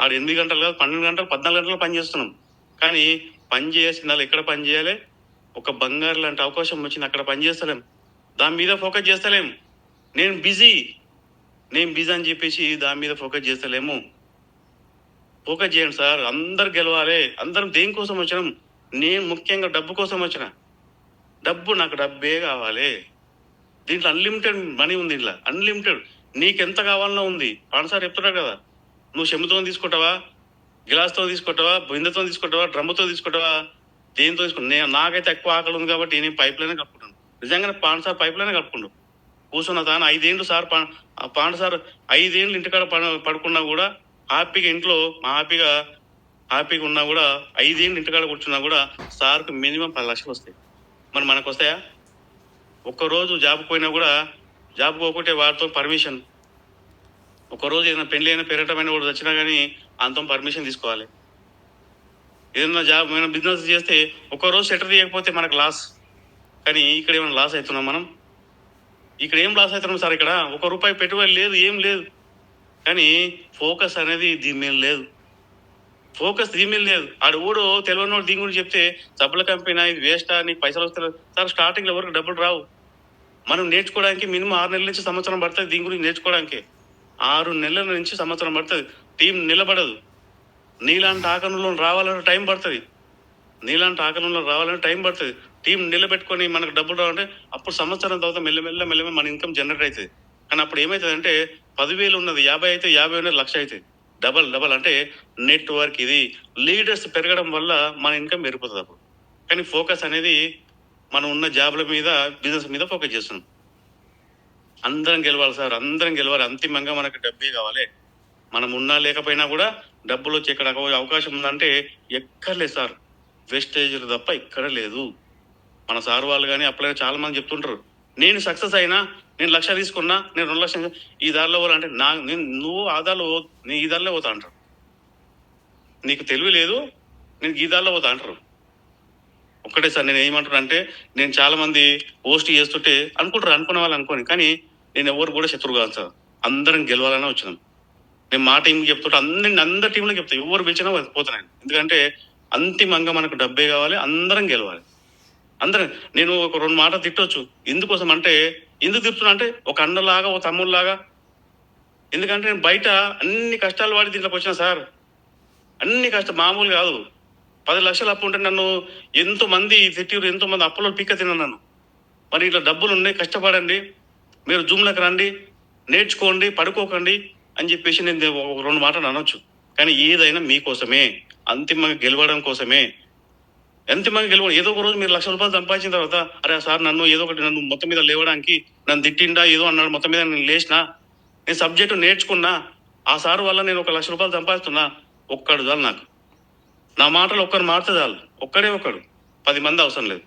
ఆడ 8 గంటలు కాదు, 12 గంటలు, 14 గంటలు పని చేస్తున్నాం. కానీ పని చేయాల్సిన వాళ్ళు ఎక్కడ పని చేయాలి? ఒక బంగారు లాంటి అవకాశం వచ్చింది, అక్కడ పని చేస్తలేం, దాని మీద ఫోకస్ చేస్తలేము. నేను బిజీ అని చెప్పేసి దాని మీద ఫోకస్ చేస్తలేము. ఫోకస్ చేయండి సార్. అందరు గెలవాలి. అందరం దేనికోసం వచ్చినాం? నేను ముఖ్యంగా డబ్బు కోసం వచ్చిన. నాకు డబ్బే కావాలి. దీంట్లో అన్లిమిటెడ్ మనీ ఉంది. దీంట్లో అన్లిమిటెడ్. నీకెంత కావాలన్నా ఉంది. పాండసారి చెప్తున్నాడు కదా, నువ్వు చెమ్ముతో తీసుకుంటావా, గిలాస్తో తీసుకుంటావా, బిందెతో తీసుకుంటావా, డ్రమ్ముతో తీసుకుంటావా, దేనితో తీసుకుంటా? నాకైతే ఎక్కువ ఆకలి ఉంది కాబట్టి నేను పైప్ లైనే కట్టుకుంటాను. నిజంగానే పాండసారి పైప్ లైనే కట్టుకుంటాను. కూర్చున్న తాను 5 ఏళ్ళు సార్, పాండసార్ 5 ఏళ్ళు ఇంటికాడ పడుకున్నా కూడా హ్యాపీగా, ఇంట్లో హ్యాపీగా ఉన్నా కూడా 5 ఏళ్ళు ఇంటికాడ కూర్చున్నా కూడా సార్కు మినిమం 10 లక్షలు వస్తాయి. మరి మనకు వస్తాయా? ఒక్కరోజు జాబ్ పోయినా కూడా, జాబ్ పోకుంటే వారితో పర్మిషన్, ఒకరోజు ఏదైనా పెళ్లి అయినా పెరగటమైన కూడా వచ్చినా కానీ అంత పర్మిషన్ తీసుకోవాలి. ఏదైనా జాబ్, ఏమైనా బిజినెస్ చేస్తే ఒక్కరోజు సెటర్ చేయకపోతే మనకు లాస్. కానీ ఇక్కడ ఏమైనా లాస్ అవుతున్నాం మనం? ఇక్కడ ఏం లాస్ అవుతున్నాం సార్? ఇక్కడ 1 రూపాయి పెట్టుబడి లేదు, ఏం లేదు. కానీ ఫోకస్ అనేది దీని మీద లేదు. ఆడు ఊడు తెలియనోడు దీని గురించి చెప్తే సబ్బుల కంపెనీ ఇది వేస్టా, నీకు పైసలు వస్తారు సార్? స్టార్టింగ్లో ఎవరికి డబ్బులు రావు. మనం నేర్చుకోవడానికి మినిమం 6 నెలల నుంచి సంవత్సరం పడుతుంది. దీని గురించి నేర్చుకోవడానికి 6 నెలల నుంచి సంవత్సరం పడుతుంది. టీం నిలబడదు. నీలాంటి ఆకరణలో రావాలంటే టైం పడుతుంది. టీం నిలబెట్టుకొని మనకు డబ్బులు రావాలంటే అప్పుడు సంవత్సరం తర్వాత మెల్లమెల్ల మన ఇన్కమ్ జనరేట్ అవుతుంది. కానీ అప్పుడు ఏమవుతుంది అంటే 10,000 ఉన్నది 50 అయితే, 50 ఉన్నది 1,00,000 అవుతుంది. డబల్ అంటే నెట్వర్క్. ఇది లీడర్స్ పెరగడం వల్ల మన ఇన్కమ్ పెరిగిపోతుంది అప్పుడు. కానీ ఫోకస్ అనేది మనం ఉన్న జాబ్ల మీద, బిజినెస్ మీద ఫోకస్ చేస్తున్నాం. అందరం గెలవాలి సార్, అందరం గెలవాలి. అంతిమంగా మనకు డబ్బే కావాలి. మనం ఉన్నా లేకపోయినా కూడా డబ్బులు వచ్చి ఎక్కడ అవకాశం ఉందంటే ఎక్కర్లేదు సార్. వెస్టేజ్ తప్ప ఇక్కడ లేదు. మన సార్ వాళ్ళు కానీ అప్లై చాలా మంది చెప్తుంటారు, నేను సక్సెస్ అయినా, నేను 1,00,000 తీసుకున్నా, నేను 2 లక్షలు ఈ దారిలో పోవాలంటే నువ్వు నేను ఈ దారిలో పోతా అంటారు. నీకు తెలివి లేదు, నేను ఈ దారిలో పోతా అంటారు. ఒక్కటే సార్ నేను ఏమంటున్నా అంటే, నేను చాలా మంది పోస్ట్ చేస్తుంటే అనుకునే వాళ్ళు అనుకోని, కానీ నేను ఎవరు కూడా శత్రువు కాదు సార్. అందరం గెలవాలనే వచ్చినాం. నేను మా టీంకి చెప్తుంటే అందరి టీంలో చెప్తా, ఎవరు పిలిచినా పోతున్నాను. ఎందుకంటే అంతిమంగా మనకు డబ్బే కావాలి, అందరం గెలవాలి. అందరం. నేను ఒక 2 మాటలు తిట్టొచ్చు. ఎందుకోసం అంటే, ఎందుకు తిప్పుతున్నా అంటే ఒక అన్నలాగా, ఒక తమ్ముళ్ళలాగా. ఎందుకంటే నేను బయట అన్ని కష్టాలు వాడి దీంట్లోకి వచ్చిన సార్. అన్ని మామూలు కాదు. 10 లక్షలు అప్పు ఉంటే నన్ను ఎంతో మంది తిట్టిరు, ఎంతో మంది అప్పులో పీక్క తిన్నాను నన్ను. మరి ఇట్లా డబ్బులు ఉన్నాయి, కష్టపడండి, మీరు జూమ్లోకి రండి, నేర్చుకోండి, పడుకోకండి అని చెప్పేసి నేను 2 మాటలు అనొచ్చు. కానీ ఏదైనా మీకోసమే, అంతిమంగా గెలవడం కోసమే. ఎంతమంది గెలవ ఏదో ఒక రోజు మీరు ₹1,00,000 సంపాదించిన తర్వాత అరే సార్ నన్ను ఏదో ఒకటి నన్ను మొత్తం మీద లేవడానికి నన్ను తిట్టిండా ఏదో అన్నాడు మొత్తం మీద నేను లేచినా నేను సబ్జెక్టు నేర్చుకున్నా ఆ సార్ వల్ల నేను ₹1,00,000 సంపాదిస్తున్నా ఒక్కడు చాలు నాకు నా మాటలు ఒక్కరు మారితే చాలు ఒక్కడే ఒక్కడు 10 మంది అవసరం లేదు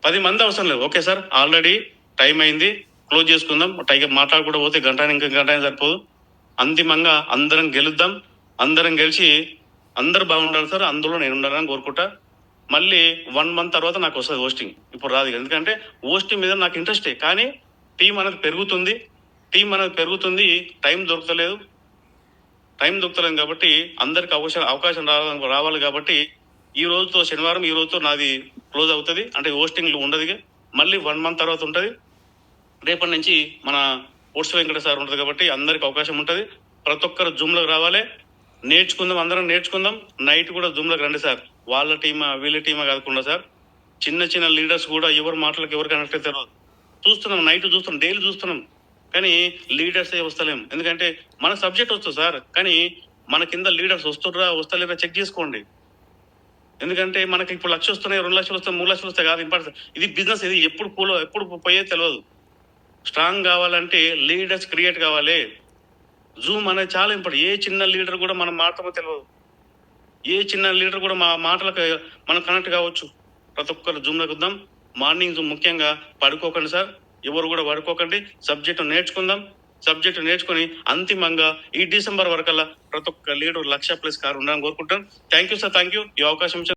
10 మంది అవసరం లేదు ఓకే సార్ ఆల్రెడీ టైం అయింది క్లోజ్ చేసుకుందాం టైగర్ మాట్లాడకుండా పోతే గంట ఇంకా గంట సరిపోదు అంతిమంగా అందరం గెలుద్దాం అందరం గెలిచి అందరు బాగుండాలి సార్ అందులో నేను ఉండాలని కోరుకుంటా మళ్ళీ 1 మంత్ తర్వాత నాకు వస్తుంది హోస్టింగ్ ఇప్పుడు రాదు ఎందుకంటే హోస్టింగ్ మీద నాకు ఇంట్రెస్టే కానీ టీం అనేది పెరుగుతుంది టైం దొరకలేదు కాబట్టి అందరికి అవకాశం రావాలి కాబట్టి ఈ రోజుతో శనివారం ఈ రోజుతో నాది క్లోజ్ అవుతుంది అంటే హోస్టింగ్ ఉండదు మళ్ళీ 1 మంత్ తర్వాత ఉంటుంది రేపటి నుంచి మన ఓట్స్ వెంకట సార్ ఉంటుంది కాబట్టి అందరికి అవకాశం ఉంటుంది ప్రతి ఒక్కరు జూమ్లోకి రావాలి నేర్చుకుందాం అందరం నేర్చుకుందాం నైట్ కూడా జూమ్లోకి రండి సార్ వాళ్ళ టీమా వీళ్ళ టీమా కాకుండా సార్ చిన్న లీడర్స్ కూడా ఎవరి మాటలకు ఎవరు కనెక్ట్ అవుతారో చూస్తున్నాం నైట్ చూస్తున్నాం డైలీ చూస్తున్నాం కానీ లీడర్స్ వస్తలేం ఎందుకంటే మన సబ్జెక్ట్ వస్తుంది సార్ కానీ మన కింద లీడర్స్ వస్తలేరా చెక్ చేసుకోండి ఎందుకంటే మనకి ఇప్పుడు 1,00,000 వస్తున్నాయి 2 లక్షలు వస్తాయి 3 లక్షలు వస్తాయి కాదు ఇంపార్టెంట్ ఇది బిజినెస్ ఇది ఎప్పుడు పోయేది తెలియదు స్ట్రాంగ్ కావాలంటే లీడర్స్ క్రియేట్ కావాలి జూమ్ అనేది చాలా ఇంపార్టెంట్ ఏ చిన్న లీడర్ కూడా మనం మాత్రమే తెలియదు ఏ చిన్న లీడర్ కూడా మా మాటలకు మనం కనెక్ట్ కావచ్చు ప్రతి ఒక్కరు జూమ్లోకి వద్దాం మార్నింగ్ జూమ్ ముఖ్యంగా పడుకోకండి సార్ ఎవరు కూడా పడుకోకండి సబ్జెక్టు నేర్చుకొని అంతిమంగా ఈ డిసెంబర్ వరకల్లా ప్రతి ఒక్క లీడర్ 1,00,000+ కారు ఉండాలని కోరుకుంటాను thank you sir thank you ఈ అవకాశం